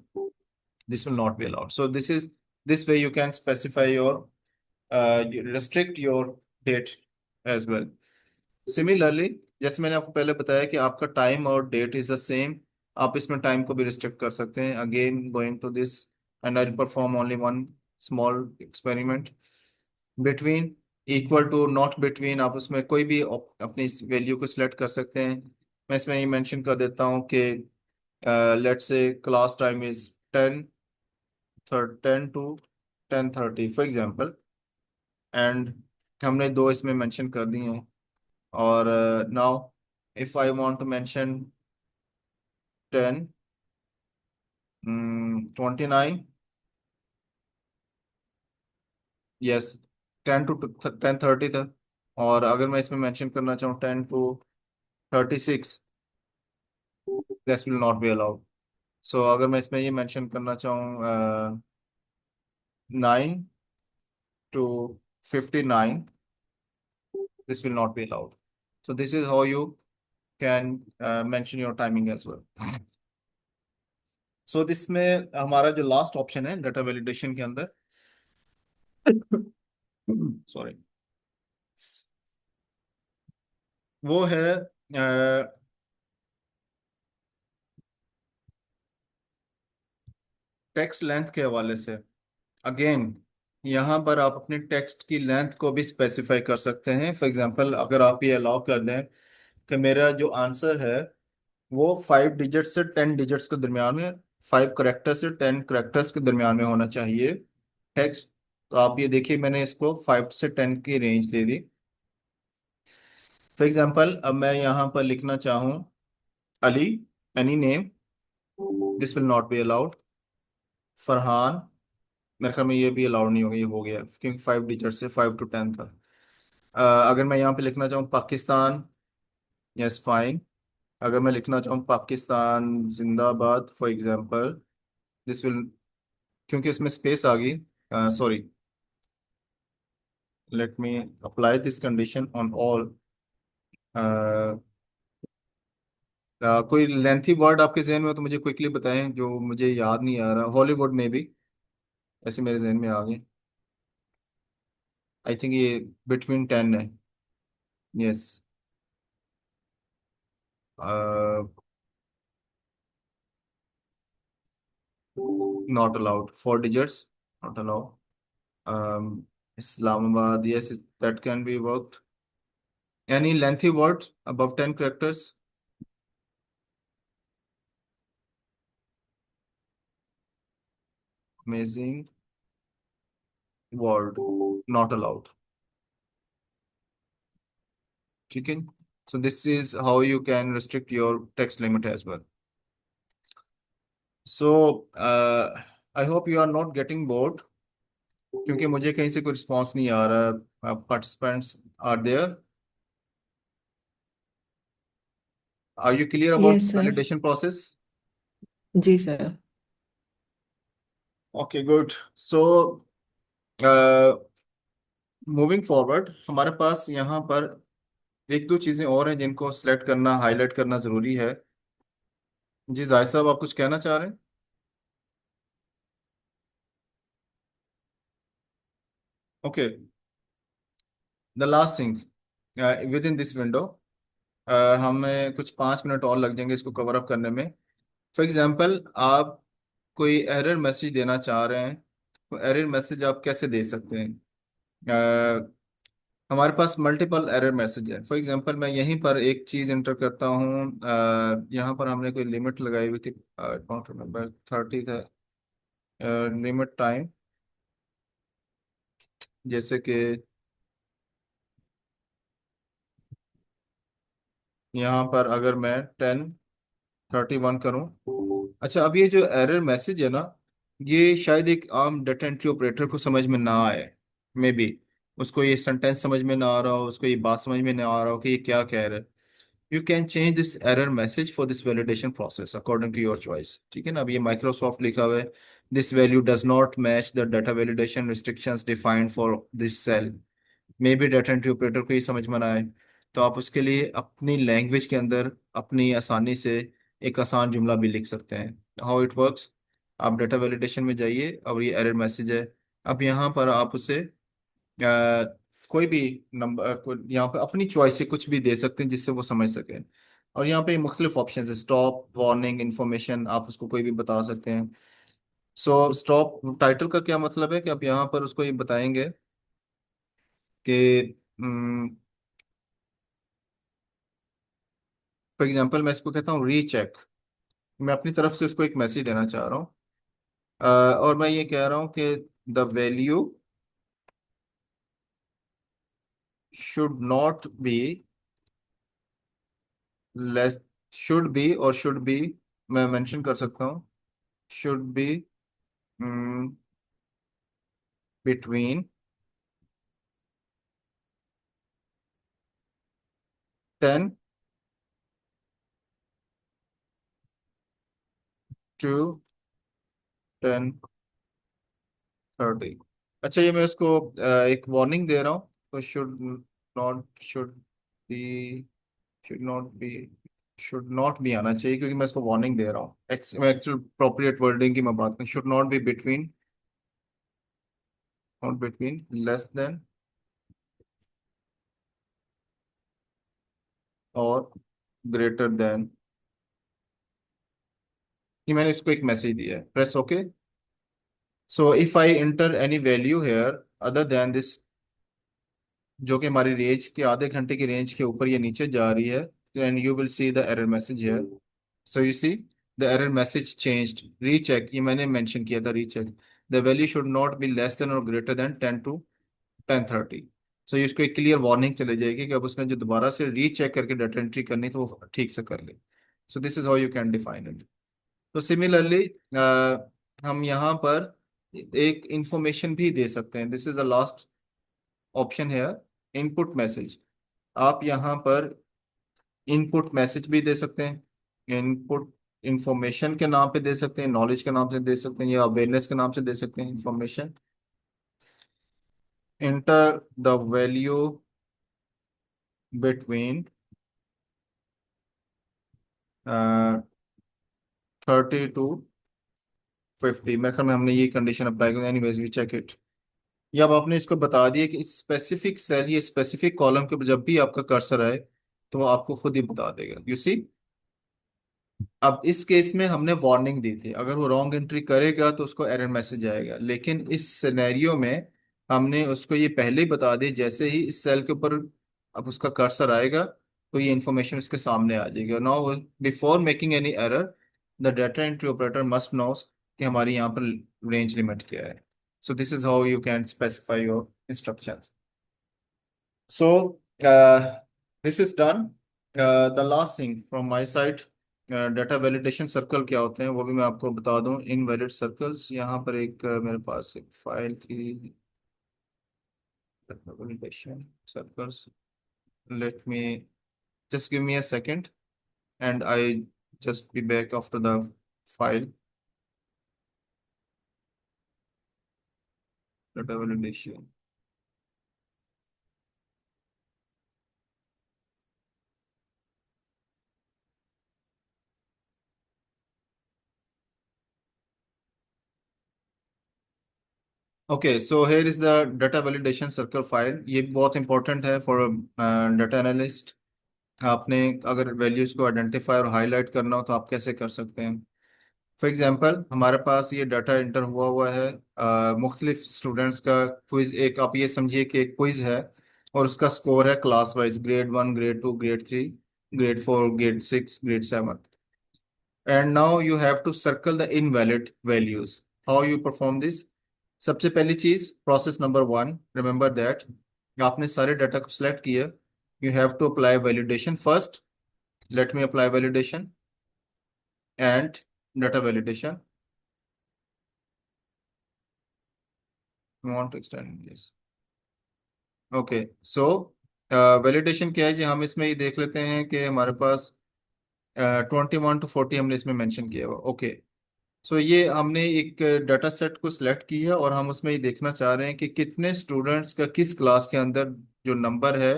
this will not be allowed. So this way you can specify your restrict your date as well. Similarly, जैसे मैंने आपको पहले बताया कि आपका टाइम और डेट इज द सेम, आप इसमें टाइम को भी रिस्ट्रिक्ट कर सकते हैं। Again going to this and I perform only one small experiment. Between, equal to, not between, आप उसमें कोई भी अपनी वैल्यू को सिलेक्ट कर सकते हैं। मैं इसमें ये मेंशन कर देता हूँ कि let's say class time is 10 to 10:30 for example, and हमने दो इसमें मेंशन कर दिए हैं। और now if I want to mention 10:29, yes, 10 to 10:30 था। और अगर मैं इसमें मेंशन करना चाहूँ 10 to 36, this will not be allowed. So अगर मैं इसमें ये मेंशन करना चाहूँ 9 to 59, this will not be allowed. So this is how you can mention your timing as well. So this में हमारा जो लास्ट ऑप्शन है डाटा वैलिडेशन के अंदर, सॉरी, वो है टेक्स्ट लेंथ के हवाले से। अगेन यहाँ पर आप अपने टेक्स्ट की लेंथ को भी स्पेसिफाई कर सकते हैं। फॉर एग्जांपल, अगर आप ये अलाउ कर दें कि मेरा जो आंसर है वो 5 डिजिट से 10 डिजिट्स के दरमियान में, 5 करेक्टर से 10 करेक्टर्स के दरमियान में होना चाहिए टेक्स्ट। तो आप ये देखिए, मैंने इसको 5 से 10 की range they the. For example, अब मैं यहाँ पर लिखना चाहूँ Ali, any name, this will not be allowed. Farhan, मेरे ख्याल में ये भी अलाउड नहीं होगा, ये हो गया क्योंकि 5 डिजिट से 5 to 10 था। अगर मैं यहाँ पे लिखना चाहूँ पाकिस्तान, यस फाइन। अगर मैं लिखना चाहूँ पाकिस्तान जिंदाबाद फॉर एग्जांपल, दिस विल, क्योंकि इसमें स्पेस आ गई, sorry, late me apply this condition on all. कोई लेंथी वर्ड आपके जहन में हो तो मुझे क्विकली बताएं, जो मुझे याद नहीं आ रहा। हॉलीवुड में भी ऐसे मेरे जहन में आ गए। आई थिंक ये बिटवीन 10 है। Yes, not allowed, 4 digits, not allowed. Islamabad, yes, that can be worked. Any lengthy word above 10 characters? Amazing word, not allowed. ठीक है? So this is how you can restrict your text limit as well. So I hope you are not getting bored, क्योंकि मुझे कहीं से कोई रिस्पॉन्स नहीं आ रहा। Participants are there, are you clear about yes sir. Validation process? जी sir. Okay, good. So moving forward, हमारे पास यहाँ पर एक दो चीजें और हैं जिनको सिलेक्ट करना, हाईलाइट करना जरूरी है। जी जाहिद साहब, आप कुछ कहना चाह रहे हैं? Okay, the last thing with in this window, हमें कुछ 5 मिनट और लग जाएंगे इसको कवर अप करने में। फॉर एग्जांपल, आप कोई एरर मैसेज देना चाह रहे हैं, तो एरर मैसेज आप कैसे दे सकते हैं? हमारे पास मल्टीपल एरर मैसेज है। फॉर एग्जांपल मैं यहीं पर एक चीज इंटर करता हूँ, यहाँ पर हमने कोई लिमिट लगाई हुई थी, डोंट रिमेम्बर, 30 था लिमिट टाइम। जैसे कि यहाँ पर अगर मैं 10:31 करूँ। अच्छा, अब ये जो एरर मैसेज है ना, ये शायद एक आम डाटा एंट्री ऑपरेटर को समझ में ना आए। मे बी उसको ये सेंटेंस समझ में ना आ रहा हो, उसको ये बात समझ में ना आ रहा हो कि ये क्या कह रहा है। You can change this error message for this validation process according to your choice. ठीक है ना, अब ये माइक्रोसॉफ्ट लिखा हुआ है, this value does not match the data validation restrictions defined for this cell. Maybe data entry operator को ये समझ में ना आए, तो आप उसके लिए अपनी लैंग्वेज के अंदर अपनी आसानी से एक आसान जुमला भी लिख सकते हैं। हाउ इट वर्क्स, आप डाटा वैलिडेशन में जाइए और ये एरर मैसेज है। अब यहाँ पर आप उसे कोई भी नंबर को यहाँ पे अपनी चॉइस से कुछ भी दे सकते हैं जिससे वो समझ सके। और यहाँ पे मुख्तलिफ ऑप्शन है, स्टॉप, वार्निंग, इंफॉर्मेशन, आप उसको कोई भी बता सकते हैं। सो स्टॉप टाइटल का क्या मतलब है कि आप यहाँ पर उसको ये बताएंगे कि फॉर एग्जाम्पल मैं इसको कहता हूँ रीचेक। मैं अपनी तरफ से उसको एक मैसेज देना चाह रहा हूँ, और मैं ये कह रहा हूँ कि the value should not be less, should be और शुड बी मैं मेंशन कर सकता हूँ, शुड बी बिटवीन 10 to 10:30। अच्छा, ये मैं उसको एक वार्निंग दे रहा हूँ, तो not should be should not be, should not be आना चाहिए क्योंकि मैं इसको वार्निंग दे रहा हूँ। एक्चुअल प्रोप्रिएट वर्डिंग की मैं बात करूँ, should not be between, not between, less than और ग्रेटर देन। ये मैंने इसको एक मैसेज दिया है, press okay. So if I inter any value here other than this, जो कि हमारी रेंज के आधे घंटे की रेंज के ऊपर ये नीचे जा रही है, and you will see the error message here. So you see the error message changed, recheck, ये मैंने मेंशन किया था recheck, the value should not be less than और ग्रेटर देन 10 to 10:30। सो इसको एक क्लियर वार्निंग चले जाएगी कि अब उसने जो दोबारा से रीचेक करके डाटा एंट्री करनी तो वो ठीक से कर ले। सो this is how you can define it. तो सिमिलरली हम यहाँ पर एक इंफॉर्मेशन भी दे सकते हैं। This is the last option है, इनपुट मैसेज। आप यहाँ पर इनपुट मैसेज भी दे सकते हैं, इनपुट इंफॉर्मेशन के नाम पे दे सकते हैं, नॉलेज के नाम से दे सकते हैं, या अवेयरनेस के नाम से दे सकते हैं। Information, enter the value between 30 to 50। मेरे ख्याल में हमने ये कंडीशन अप्लाई की, एनीवेज वी चेक इट। या अब आपने इसको बता दिया कि इस स्पेसिफिक सेल या स्पेसिफिक कॉलम के ऊपर जब भी आपका कर्सर आए तो वो आपको खुद ही बता देगा, यू सी। अब इस केस में हमने वार्निंग दी थी, अगर वो रॉन्ग एंट्री करेगा तो उसको एरर मैसेज आएगा, लेकिन इस सिनेरियो में हमने उसको ये पहले ही बता दी, जैसे ही इस सेल के ऊपर अब उसका कर्सर आएगा तो ये इंफॉर्मेशन उसके सामने आ जाएगी। Now before making any error the data entry operator must knows कि हमारी यहाँ पर रेंज लिमिट क्या है। So this is how you can specify your instructions. So this is done. The last thing from my side, data validation circle क्या होते हैं वो भी मैं आपको बता दूं। इनवैलिड सर्कल्स, यहाँ पर एक मेरे पास एक फाइल थी, validation circles. Let me just give me a second and I just be back after the file, data validation. Okay, so here is the data validation circle file. ये बहुत इंपॉर्टेंट है फॉर डाटा एनालिस्ट। आपने अगर वैल्यूज को आइडेंटिफाई और हाईलाइट करना हो तो आप कैसे कर सकते हैं। फॉर एग्जांपल हमारे पास ये डाटा इंटर हुआ हुआ है मुख्तलिफ स्टूडेंट्स का क्विज, एक आप ये समझिए कि एक क्विज है और उसका स्कोर है class wise, grade 1, grade 2, grade 3, grade 4, grade 6, grade 7. And now you have to circle the invalid values. How you perform this? सबसे पहली चीज, प्रोसेस नंबर 1, रिमेंबर दैट आपने सारे डाटा को सिलेक्ट किया. You have to apply validation first. Let me apply validation and data validation. Want to extend this. Okay, so validation क्या है जी? हम इसमें ये देख लेते हैं कि हमारे पास 21 to 40 हमने इसमें मेंशन किया हुआ. ओके, सो ये हमने एक डाटा सेट को सिलेक्ट किया और हम उसमें ये देखना चाह रहे हैं कि कितने स्टूडेंट्स का किस क्लास के अंदर जो नंबर है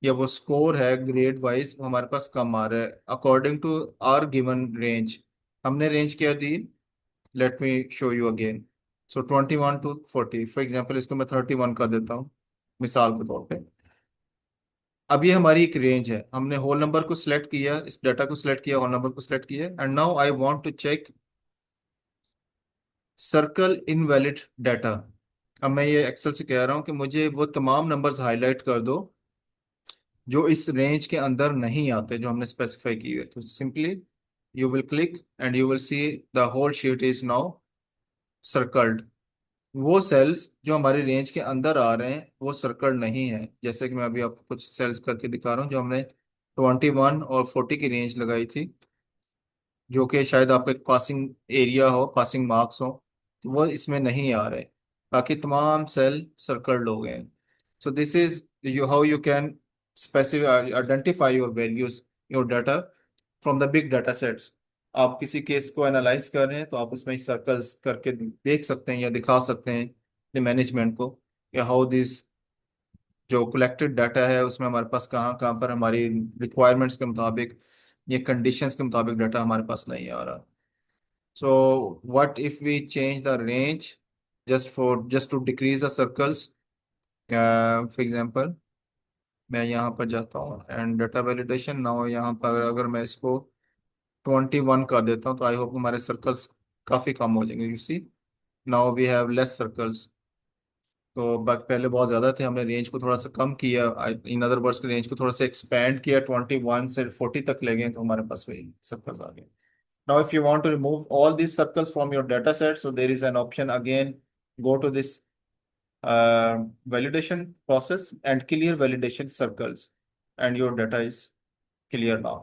या वो स्कोर है ग्रेड वाइज वो हमारे पास कम आ रहा है according to our given range. हमने रेंज क्या दी? Let me show you again. So 21 to 40, for example इसको मैं 31 कर देता हूँ मिसाल के तौर पे. अब ये हमारी एक रेंज है. हमने होल नंबर को सिलेक्ट किया, इस डाटा को सिलेक्ट किया, होल नंबर को सिलेक्ट किया, and now I want to check circle invalid data. अब मैं ये एक्सेल से कह रहा हूँ कि मुझे वो तमाम नंबर्स हाईलाइट कर दो जो इस रेंज के अंदर नहीं आते जो हमने स्पेसिफाई की हुई है. तो simply you will click and you will see the whole sheet is now circled. वो सेल्स जो हमारी रेंज के अंदर आ रहे हैं वो सर्कल नहीं है. जैसे कि मैं अभी आपको कुछ सेल्स करके दिखा रहा हूँ जो हमने 21 और 40 की रेंज लगाई थी, जो कि शायद आपका एक पासिंग एरिया हो, पासिंग मार्क्स हो, तो वो इसमें नहीं आ रहे. बाकी तमाम सेल सर्कल्ड हो गए हैं. सो this is you how you can specify identify your values, your data from the big data sets. आप किसी केस को एनालाइज कर रहे हैं तो आप उसमें सर्कल्स करके देख सकते हैं या दिखा सकते हैं अपने मैनेजमेंट को, या हाउ दिस जो कलेक्टेड डाटा है उसमें हमारे पास कहाँ कहाँ पर हमारी रिक्वायरमेंट्स के मुताबिक या कंडीशंस के मुताबिक डाटा हमारे पास नहीं आ रहा. So what if we change the range just to decrease the circles. For example मैं यहाँ पर जाता हूँ एंड डाटा वैलिडेशन. नाउ यहाँ पर अगर मैं इसको 21 कर देता हूँ तो आई होप हमारे सर्कल्स काफ़ी कम हो जाएंगे. You see now we have less circles. तो पहले बहुत ज़्यादा थे, हमने रेंज को थोड़ा सा कम किया, इन अदर वर्ड्स की रेंज को थोड़ा सा एक्सपेंड किया, 21 से 40 तक ले गए तो हमारे पास वही सर्कल्स आ गए. Now, if you want to remove all these circles from your data set, so there is an option again, go to this validation process and clear validation circles, and your data is clear now.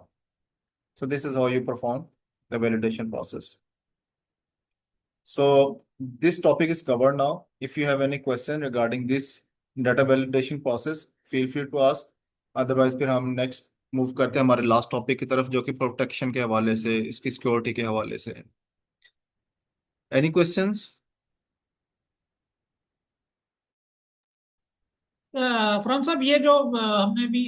So this is how you perform the validation process. So this topic is covered now. If you have any question regarding this data validation process, feel free to ask. Otherwise फिर हम next मूव करते हैं हमारे लास्ट टॉपिक की तरफ जो कि प्रोटेक्शन के हवाले से, इसकी सिक्योरिटी के हवाले से है. Any questions? फरहान साहब, ये जो हमने भी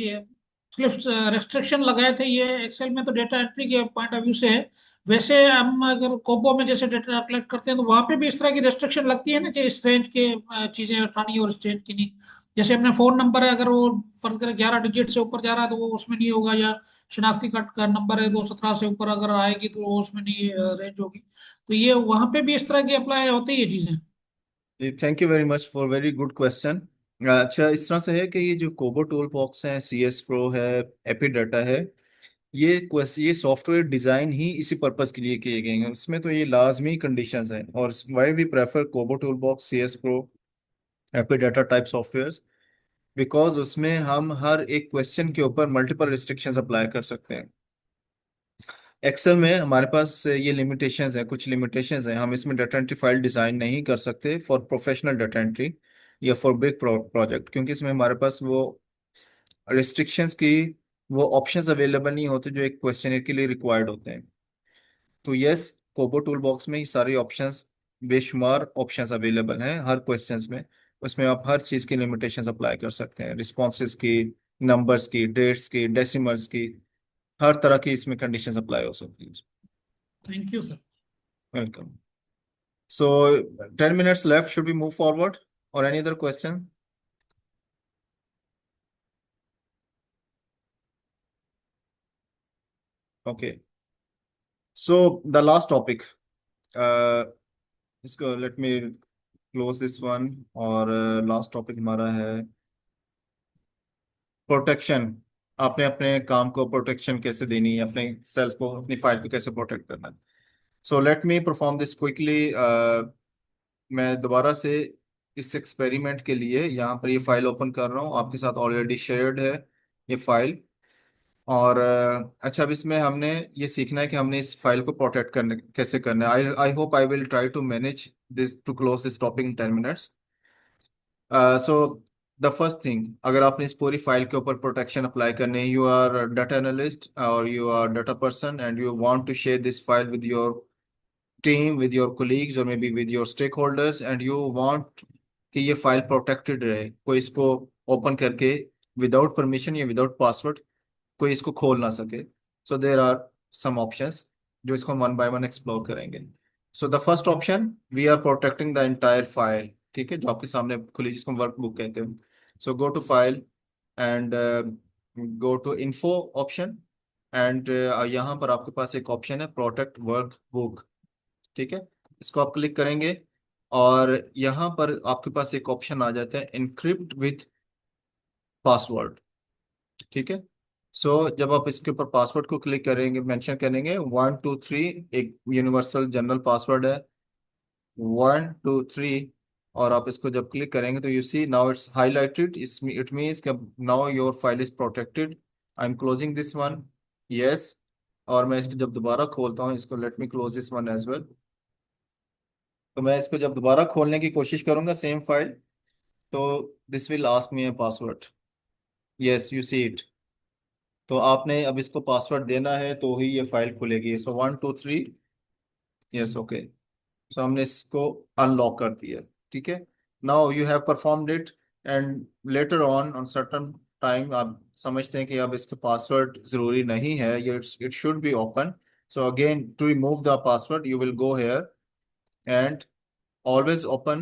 रेस्ट्रिक्शन लगाए थे, ये एक्सेल में तो डेटा एंट्री के पॉइंट ऑफ व्यू से है। वैसे हम अगर कोबो में जैसे डेटा कलेक्ट करते हैं तो वहां पे भी इस तरह की रेस्ट्रिक्शन लगती है ना, कि इस रेंज के चीजें उठानी है और इस रेंज की नहीं। जैसे अपने फोन नंबर है, अगर वो फर्ज करें 11 डिजिट से ऊपर जा रहा है तो वो उसमें नहीं होगा, या शनाख्ती कार्ड का नंबर है तो 17 से ऊपर अगर आएगी तो वो उसमें नहीं रेंज होगी। तो ये वहां पे भी इस तरह की अप्लाई होती है ये चीजें। Thank you very much for very good question. अच्छा, इस तरह से है कि ये जो कोबो टूल बॉक्स है, CS प्रो है, एपीडाटा है, ये सॉफ्टवेयर डिज़ाइन ही इसी पर्पस के लिए किए गए हैं. इसमें तो ये लाजमी कंडीशंस हैं. और why we prefer KoBo tool box, CS pro, EpiData type softwares, because उसमें हम हर एक क्वेश्चन के ऊपर मल्टीपल रिस्ट्रिक्शंस अप्लाई कर सकते हैं. एक्सेल में हमारे पास ये लिमिटेशंस हैं, कुछ लिमिटेशंस हैं. हम इसमें डाटा एंट्री फाइल डिज़ाइन नहीं कर सकते फॉर प्रोफेशनल डाटा एंट्री या फॉर बिग प्रोजेक्ट, क्योंकि इसमें हमारे पास वो रिस्ट्रिक्शंस की वो ऑप्शंस अवेलेबल नहीं होते जो एक क्वेश्चनर के लिए रिक्वायर्ड होते हैं. तो यस, कोबो टूल बॉक्स में ये सारे ऑप्शंस, बेशुमार ऑप्शंस अवेलेबल हैं हर क्वेश्चंस में. उसमें आप हर चीज़ की लिमिटेशंस अप्लाई कर सकते हैं, रिस्पॉन्सेज की, नंबर्स की, डेट्स की, डेसिमल्स की, हर तरह की इसमें कंडीशंस अप्लाई हो सकती है. Thank you sir. Welcome. So 10 minutes left. Should we move forward or any other question? Okay. So the last topic. इसको let me close this one. और last topic हमारा है प्रोटेक्शन, आपने अपने काम को प्रोटेक्शन कैसे देनी है, अपने सेल्स को, अपनी फाइल को कैसे प्रोटेक्ट करना है। सो let me perform this quickly. मैं दोबारा से इस एक्सपेरिमेंट के लिए यहाँ पर ये फाइल ओपन कर रहा हूँ, आपके साथ ऑलरेडी शेयर्ड है ये फाइल। और अच्छा, अब इसमें हमने ये सीखना है कि हमने इस फाइल को प्रोटेक्ट करने कैसे करना है। I I hope I will try to manage this to close this topic in 10 minutes. So the first thing, अगर आपने इस पूरी फाइल के ऊपर प्रोटेक्शन अप्लाई करने, you are data analyst or you are data person and you want to share this file with your team, with your colleagues or maybe with your stakeholders, and you want कि ये फाइल प्रोटेक्टेड रहे, कोई इसको ओपन करके विदाउट परमिशन या विदाउट पासवर्ड कोई इसको खोल ना सके। सो देर आर सम ऑप्शंस जो इसको हम वन बाय वन एक्सप्लोर करेंगे। So the first option, we are protecting the entire file, ठीक है, जो आपके सामने खुली, जिसको वर्कबुक कहते हैं। So go to file and go to info option, and यहाँ पर आपके पास एक ऑप्शन है प्रोटेक्ट वर्कबुक, ठीक है, इसको आप क्लिक करेंगे और यहाँ पर आपके पास एक ऑप्शन आ जाता है इनक्रिप्ट विथ पासवर्ड, ठीक है। सो जब आप इसके ऊपर पासवर्ड को क्लिक करेंगे, मेंशन करेंगे 123, एक यूनिवर्सल जनरल पासवर्ड है 123, और आप इसको जब क्लिक करेंगे तो you see now it's highlighted, it means now your file is protected. I am closing this one, yes. और मैं इसको जब दोबारा खोलता हूँ, इसको let me close this one as well. तो मैं इसको जब दोबारा खोलने की कोशिश करूंगा सेम फाइल, तो this will ask me a password, yes you see it. तो आपने अब इसको पासवर्ड देना है तो ही ये फाइल खुलेगी। सो 123, यस, ओके। सो हमने इसको अनलॉक कर दिया, ठीक है। Now you have performed it, and later on on certain time आप समझते हैं कि अब इसका पासवर्ड जरूरी नहीं है, it should be open. So again to remove the password you will go here and always open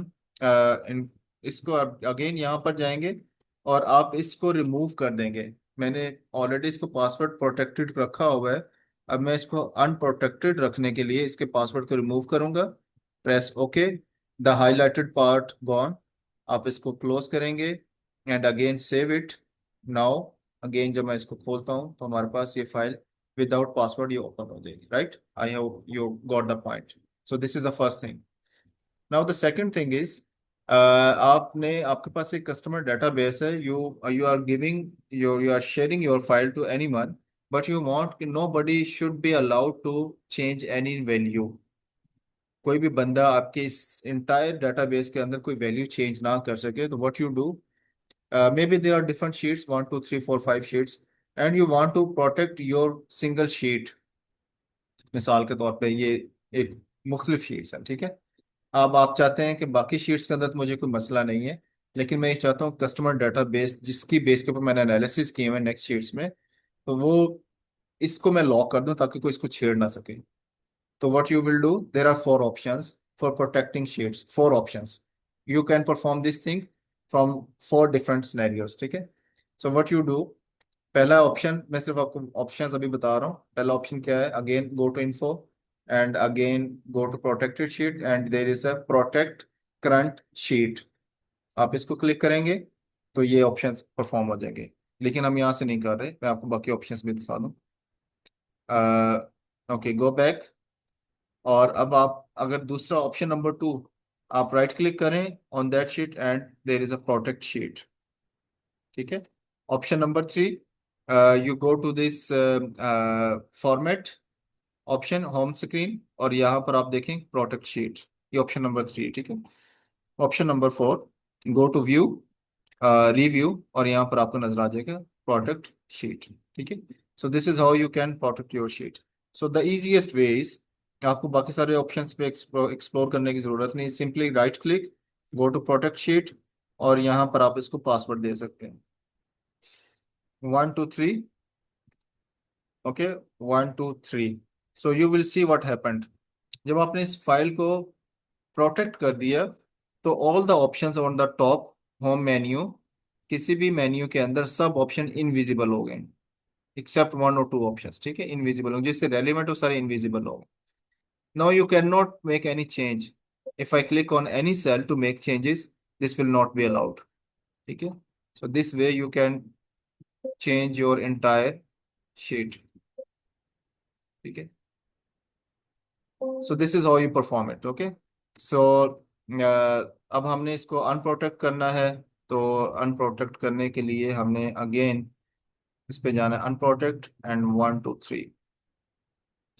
in, इसको अगेन यहाँ पर जाएंगे और आप इसको रिमूव कर देंगे। मैंने ऑलरेडी इसको पासवर्ड प्रोटेक्टेड रखा हुआ है, अब मैं इसको अनप्रोटेक्टेड रखने के लिए इसके पासवर्ड को रिमूव करूंगा। Press okay, the highlighted part gone. आप इसको क्लोज करेंगे and again save it. Now again जब मैं इसको खोलता हूँ तो हमारे पास ये फाइल विदाउट पासवर्ड ये ओपन हो जाएगी, right. I hope you got the point. So this is the first thing. Now the second thing is, आपने, आपके पास एक कस्टमर डेटाबेस है, you you are giving you are sharing your file to anyone, but you want कि nobody should be allowed to change any value. कोई भी बंदा आपके इस इंटायर डेटाबेस के अंदर कोई वैल्यू चेंज ना कर सके, तो what you do, maybe there are different sheets, 1 2 3 4 5 sheets, and you want to protect your single sheet. मिसाल के तौर पे ये एक मुख्तलिफ शीट्स हैं, ठीक है। अब आप चाहते हैं कि बाकी शीट्स के अंदर तो मुझे कोई मसला नहीं है, लेकिन मैं ये चाहता हूँ कस्टमर डाटा बेस जिसकी बेस के ऊपर मैंने एनालिसिस किए हुए नेक्स्ट शीट्स में, तो वो इसको मैं लॉक कर दूं ताकि कोई इसको छेड़ ना सके। तो what you will do, there are 4 options for protecting sheets, 4 options. You can perform this thing from 4 different scenarios, ठीक है। सो व्हाट यू डू, पहला ऑप्शन, मैं सिर्फ आपको ऑप्शंस अभी बता रहा हूँ। पहला ऑप्शन क्या है, again go to info and again go to protected sheet and there is a protect current sheet. आप इसको क्लिक करेंगे तो ये ऑप्शंस परफॉर्म हो जाएंगे, लेकिन हम यहाँ से नहीं कर रहे, मैं आपको बाकी ऑप्शंस भी दिखा दूँ। ओके, गो बैक, और अब आप अगर दूसरा ऑप्शन नंबर 2, आप राइट क्लिक करें on that sheet and there is a protect sheet, ठीक है। Option number 3, you go to this format option home screen, और यहाँ पर आप देखें प्रोटेक्ट शीट, ये ऑप्शन नंबर 3, ठीक है। Option number 4, go to view review, और यहाँ पर आपको नजर आ जाएगा प्रोटेक्ट शीट, ठीक है। So this is how you can protect your sheet. So the easiest way is, आपको बाकी सारे ऑप्शंस पे एक्सप्लोर करने की जरूरत नहीं, simply right click, go to protect sheet, और यहाँ पर आप इसको पासवर्ड दे सकते हैं 1 2 3, okay 1 2 3। So you will see what happened, जब आपने इस फाइल को प्रोटेक्ट कर दिया तो all the options on the top home menu, किसी भी मेन्यू के अंदर सब ऑप्शन इनविजिबल हो गए एक्सेप्ट 1 और 2 ऑप्शंस, ठीक है, इनविजिबल हो, जिससे रेलिवेंट हो सारे इनविजिबल हो गए। Now you can not make any change, if I click on any cell to make changes, this will not be allowed, ठीक है। So this way you can change your entire sheet. ठीक है, so this is how you perform it. Okay, so अब हमने इसको अनप्रोटेक्ट करना है, तो अनप्रोटेक्ट करने के लिए हमने अगेन इस पे जाना है, unprotect and 1 2 3।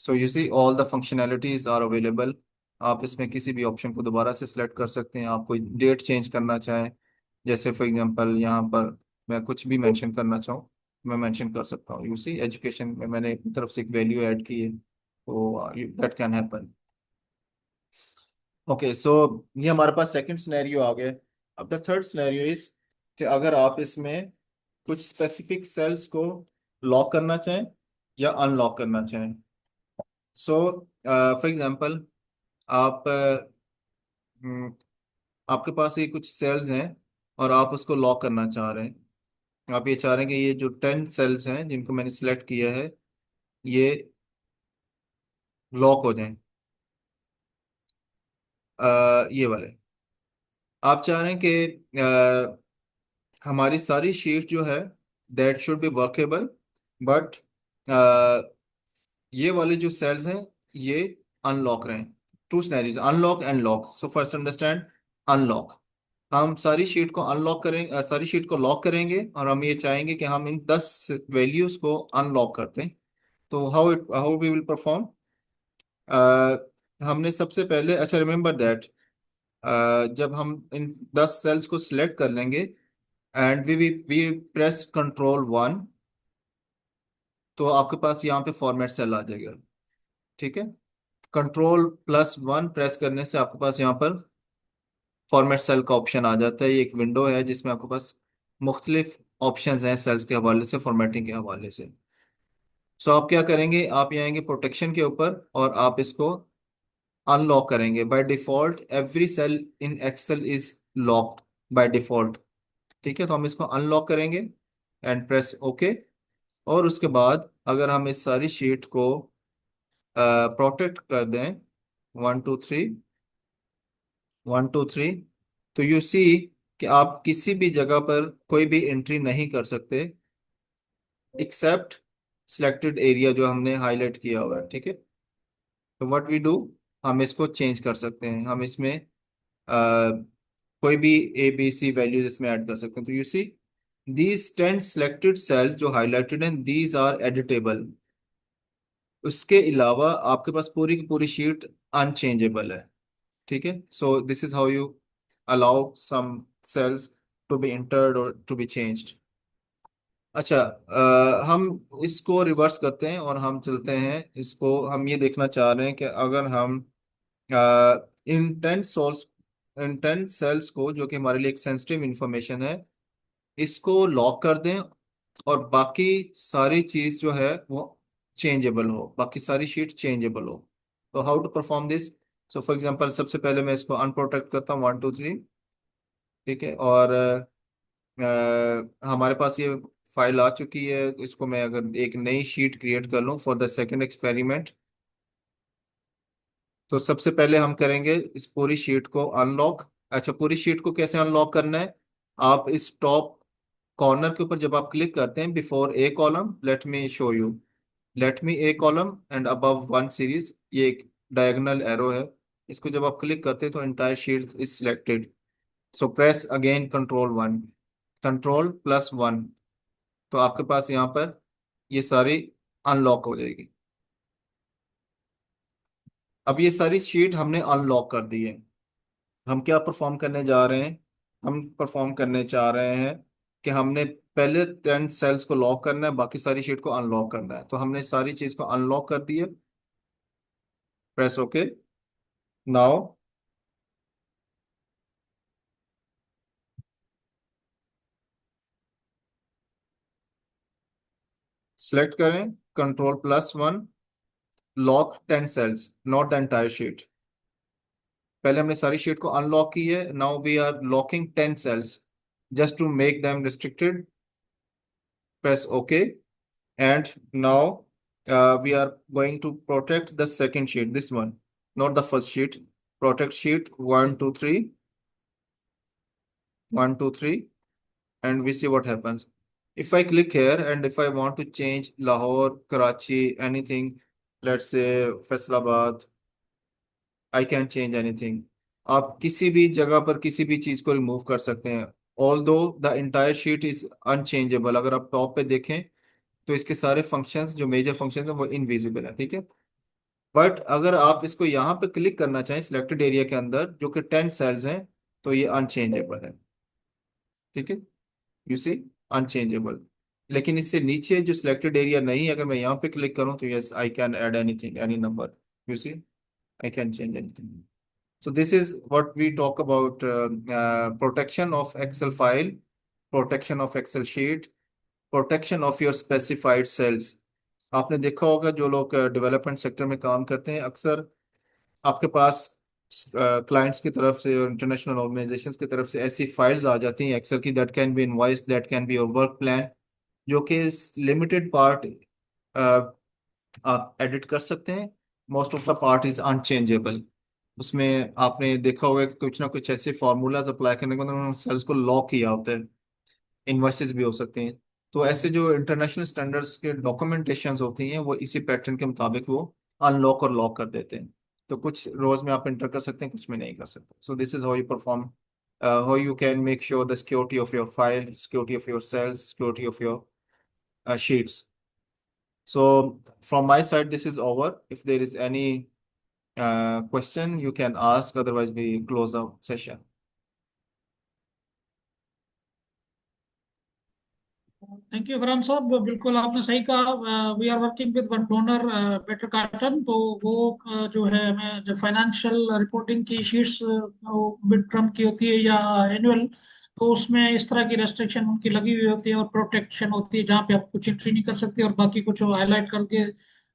So you see all the functionalities are available. आप इसमें किसी भी ऑप्शन को दोबारा से सिलेक्ट कर सकते हैं। आप कोई डेट चेंज करना चाहें, जैसे फॉर एग्जांपल यहाँ पर मैं कुछ भी मेंशन करना चाहूँ, मैं मेंशन कर सकता हूँ। यू सी एजुकेशन में मैंने एक तरफ से एक वैल्यू ऐड की है, तो दैट कैन हैपन। ओके, सो ये हमारे पास सेकंड सिनेरियो आ गया। अब द थर्ड सिनेरियो इज कि अगर आप इसमें कुछ स्पेसिफिक सेल्स को लॉक करना चाहें या अनलॉक करना चाहें। सो फॉर एग्जांपल आप हम्म, आपके पास ये कुछ सेल्स हैं और आप उसको लॉक करना चाह रहे हैं। आप ये चाह रहे हैं कि ये जो 10 सेल्स हैं जिनको मैंने सिलेक्ट किया है, ये लॉक हो जाएं, ये वाले। आप चाह रहे हैं कि हमारी सारी शीट जो है that should be workable, but ये वाले जो सेल्स हैं ये अनलॉक रहें। Two scenarios, unlock and lock. So first understand unlock. हम सारी शीट को अनलॉक करें, सारी शीट को लॉक करेंगे और हम ये चाहेंगे कि हम इन 10 वैल्यूज को अनलॉक करते हैं। तो हाउ वी विल परफॉर्म। हमने सबसे पहले, अच्छा रिमेंबर दैट, जब हम इन 10 सेल्स को सिलेक्ट कर लेंगे एंड वी प्रेस Ctrl 1, तो आपके पास यहाँ पे फॉर्मेट सेल आ जाएगा। ठीक है, Ctrl+1 प्रेस करने से आपके पास यहाँ पर फॉर्मेट सेल का ऑप्शन आ जाता है। ये एक विंडो है जिसमें आपके पास मुख्तलिफ ऑप्शंस हैं सेल्स के हवाले से, फॉर्मेटिंग के हवाले से। सो आप क्या करेंगे, आप ये आएंगे प्रोटेक्शन के ऊपर और आप इसको अनलॉक करेंगे। By default every cell in Excel is locked by default. ठीक है, तो हम इसको अनलॉक करेंगे एंड प्रेस ओके। और उसके बाद अगर हम इस सारी शीट को प्रोटेक्ट कर दें, 1 2 3, 1 2 3, तो यू सी कि आप किसी भी जगह पर कोई भी एंट्री नहीं कर सकते एक्सेप्ट सिलेक्टेड एरिया जो हमने हाईलाइट किया हुआ है। ठीक है, तो व्हाट वी डू, हम इसको चेंज कर सकते हैं। हम इसमें कोई भी ABC वैल्यूज इसमें ऐड कर सकते हैं। तो you see these 10 selected cells जो हाईलाइटेड हैं, दीज आर एडिटेबल। उसके अलावा आपके पास पूरी की पूरी शीट अनचेंजेबल है। ठीक है, so this is how you allow some cells to be entered और टू बी चेंज्ड। अच्छा, हम इसको रिवर्स करते हैं और हम चलते हैं इसको, हम ये देखना चाह रहे हैं कि अगर हम इंटेंट सोर्स, इंटेंट सेल्स को, जो कि हमारे लिए एक सेंसिटिव इंफॉर्मेशन है, इसको लॉक कर दें और बाकी सारी चीज जो है वो चेंजेबल हो, बाकी सारी शीट चेंजेबल हो। तो how to perform this. So for example सबसे पहले मैं इसको अनप्रोटेक्ट करता हूँ, 1 2 3। ठीक है, और हमारे पास ये फाइल आ चुकी है। इसको मैं अगर एक नई शीट क्रिएट कर लूँ फॉर द सेकंड एक्सपेरिमेंट, तो सबसे पहले हम करेंगे इस पूरी शीट को अनलॉक। अच्छा, पूरी शीट को कैसे अनलॉक करना है, आप इस टॉप कॉर्नर के ऊपर जब आप क्लिक करते हैं, before A column late me show you, let me A column and above 1 series, ये एक डायगोनल एरो है। इसको जब आप क्लिक करते हैं तो entire sheet is selected. So press again Ctrl 1, Ctrl+1, तो आपके पास यहाँ पर ये सारी अनलॉक हो जाएगी। अब ये सारी शीट हमने अनलॉक कर दी है। हम क्या परफॉर्म करने जा रहे हैं, हम परफॉर्म करने चाह रहे हैं कि हमने पहले 10 सेल्स को लॉक करना है, बाकी सारी शीट को अनलॉक करना है। तो हमने सारी चीज को अनलॉक कर दी है, प्रेस ओके। नाउ सेलेक्ट करें Ctrl+1, lock 10 cells, not the entire sheet. पहले हमने सारी शीट को अनलॉक की है, now we are locking 10 cells just to make them restricted. Press okay and now we are going to protect the second sheet, this one, not the first sheet. Protect sheet 1 2 3, 1 2 3, and we see what happens. If I click here and if I want to change Lahore, Karachi, anything, let's say Faisalabad, I can change anything. आप किसी भी जगह पर किसी भी चीज को रिमूव कर सकते हैं। Although the entire sheet is unchangeable, अगर आप टॉप पे देखें तो इसके सारे फंक्शंस जो मेजर फंक्शंस हैं वो इनविजिबल है, ठीक है। बट अगर आप इसको यहाँ पे क्लिक करना चाहें सिलेक्टेड एरिया के अंदर जो कि 10 सेल्स हैं, तो ये अनचेंजेबल है, ठीक है। You see, unchangeable. लेकिन इससे नीचे जो सिलेक्टेड एरिया नहीं है, अगर मैं यहाँ पे क्लिक करूँ तो yes I can add anything, any number, you see, I can change anything. So this is what we talk about protection of Excel file, protection of Excel sheet, protection of your specified cells. आपने देखा होगा जो लोग डेवलपमेंट सेक्टर में काम करते हैं, अक्सर आपके पास क्लाइंट्स की तरफ से और इंटरनेशनल ऑर्गेनाइजेशंस की तरफ से ऐसी फाइल्स आ जाती हैं एक्सेल की, that can be invoice, that can be your work plan, जो कि लिमिटेड पार्ट आप एडिट कर सकते हैं। Most of the part is unchangeable. उसमें आपने देखा होगा कि कुछ ना कुछ ऐसे फार्मूलाज अप्लाई करने के बाद उन्होंने सेल्स को लॉक किया होता है, इन्वॉइसेस भी हो सकते हैं। तो ऐसे जो इंटरनेशनल स्टैंडर्ड्स के डॉक्यूमेंटेशंस होती हैं वो इसी पैटर्न के मुताबिक वो अनलॉक और लॉक कर देते हैं। तो कुछ रोज में आप इंटर कर सकते हैं, कुछ में नहीं कर सकते। So this is how you perform, how you can make sure the security of your file, security of your cells, security of your sheets. So from my side, this is over. If there is any question, you can ask. Otherwise, we close the session. Thank you Farhan साहब, बिल्कुल आपने सही कहा। We are working with one donor, Better Cotton. तो वो जो है हमें जो फाइनेंशियल रिपोर्टिंग की शीट्स मिड टर्म की होती है या एनुअल, तो उसमें इस तरह की रेस्ट्रिक्शन उनकी लगी हुई होती है और प्रोटेक्शन होती है, जहाँ पे आप कुछ एंट्री नहीं कर सकते और बाकी कुछ हाईलाइट करके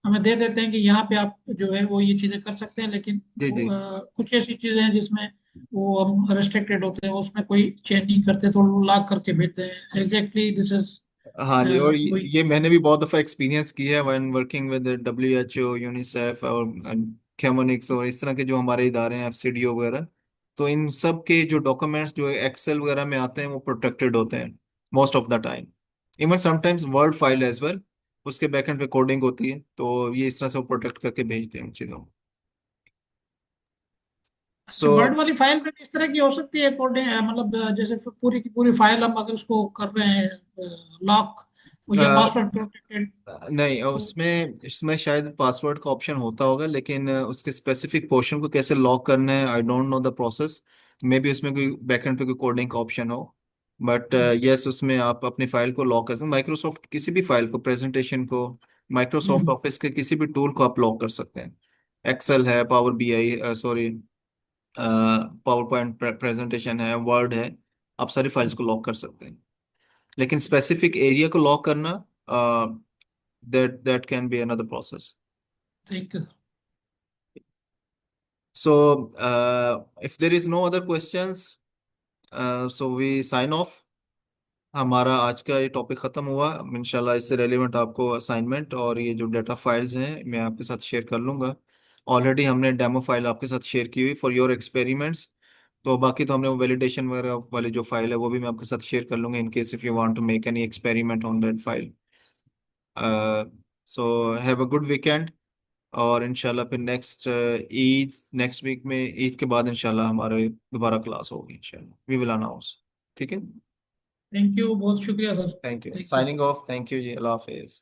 हमें दे देते हैं कि यहाँ पे आप जो है वो ये चीजें कर सकते हैं। लेकिन जी जी। कुछ ऐसी चीजें हैं जिसमें वो हम रेस्ट्रिक्टेड होते हैं, उसमें कोई चेंज नहीं करते तो लॉक करके भेजते हैं। एग्जैक्टली दिस इज हाँ जी, और वही। ये मैंने भी बहुत दफ़ा एक्सपीरियंस किया है when working with WHO, UNICEF और केमोनिक्स और इस तरह के जो हमारे इदारे हैं, FCDO वगैरह। तो इन सब के जो डॉक्यूमेंट्स जो एक्सेल वगैरह में आते हैं वो प्रोटेक्टेड होते हैं most of the time. Even sometimes Word file as well, उसके बैकएंड पे कोडिंग होती है, तो ये इस तरह से प्रोटेक्ट करके भेजते हैं उन चीज़ों को। सो अच्छा, वर्ड वाली फाइल में किस तरह की हो सकती है कोडिंग? मतलब जैसे पूरी की पूरी फाइल हम अगर उसको कर रहे हैं लॉक या पासवर्ड प्रोटेक्टेड, नहीं, तो उसमें इसमें शायद पासवर्ड का ऑप्शन होता होगा, लेकिन उसके स्पेसिफिक पोर्शन को कैसे लॉक करना है I don't know the process. May be उसमें कोई बैकएंड पे कोई कोडिंग का ऑप्शन हो, बट यस उसमें आप अपनी फाइल को लॉक कर सकते हैं। माइक्रोसॉफ्ट किसी भी फाइल को, प्रेजेंटेशन को, माइक्रोसॉफ्ट हम्म, ऑफिस के किसी भी टूल को आप लॉक कर सकते हैं। एक्सेल है, power BI, sorry, power point presentation है, वर्ड है, आप सारी फाइल्स को लॉक कर सकते हैं। लेकिन स्पेसिफिक एरिया को लॉक करना, that can be another process. ठीक है। So if there is no other questions, so we sign off. हमारा आज का ये टॉपिक ख़त्म हुआ। इंशाल्लाह इससे रेलिवेंट आपको असाइनमेंट और ये जो डाटा फाइल्स हैं मैं आपके साथ शेयर कर लूँगा। ऑलरेडी हमने डेमो फाइल आपके साथ शेयर की हुई फॉर योर एक्सपेरिमेंट्स। तो बाकी तो हमने वो वैलिडेशन वगैरह वाली जो फाइल है वो भी मैं आपके साथ शेयर कर लूँगा in case if you want to make any experiment on that file. So have a good weekend. और इंशाल्लाह फिर नेक्स्ट ईद, नेक्स्ट वीक में ईद के बाद इंशाल्लाह हमारे दोबारा क्लास होगी इंशाल्लाह, वी विल अनाउंस। ठीक है, थैंक यू, बहुत शुक्रिया sir. Thank you, thank you. Signing off, thank you जी, अल्लाह हाफिज।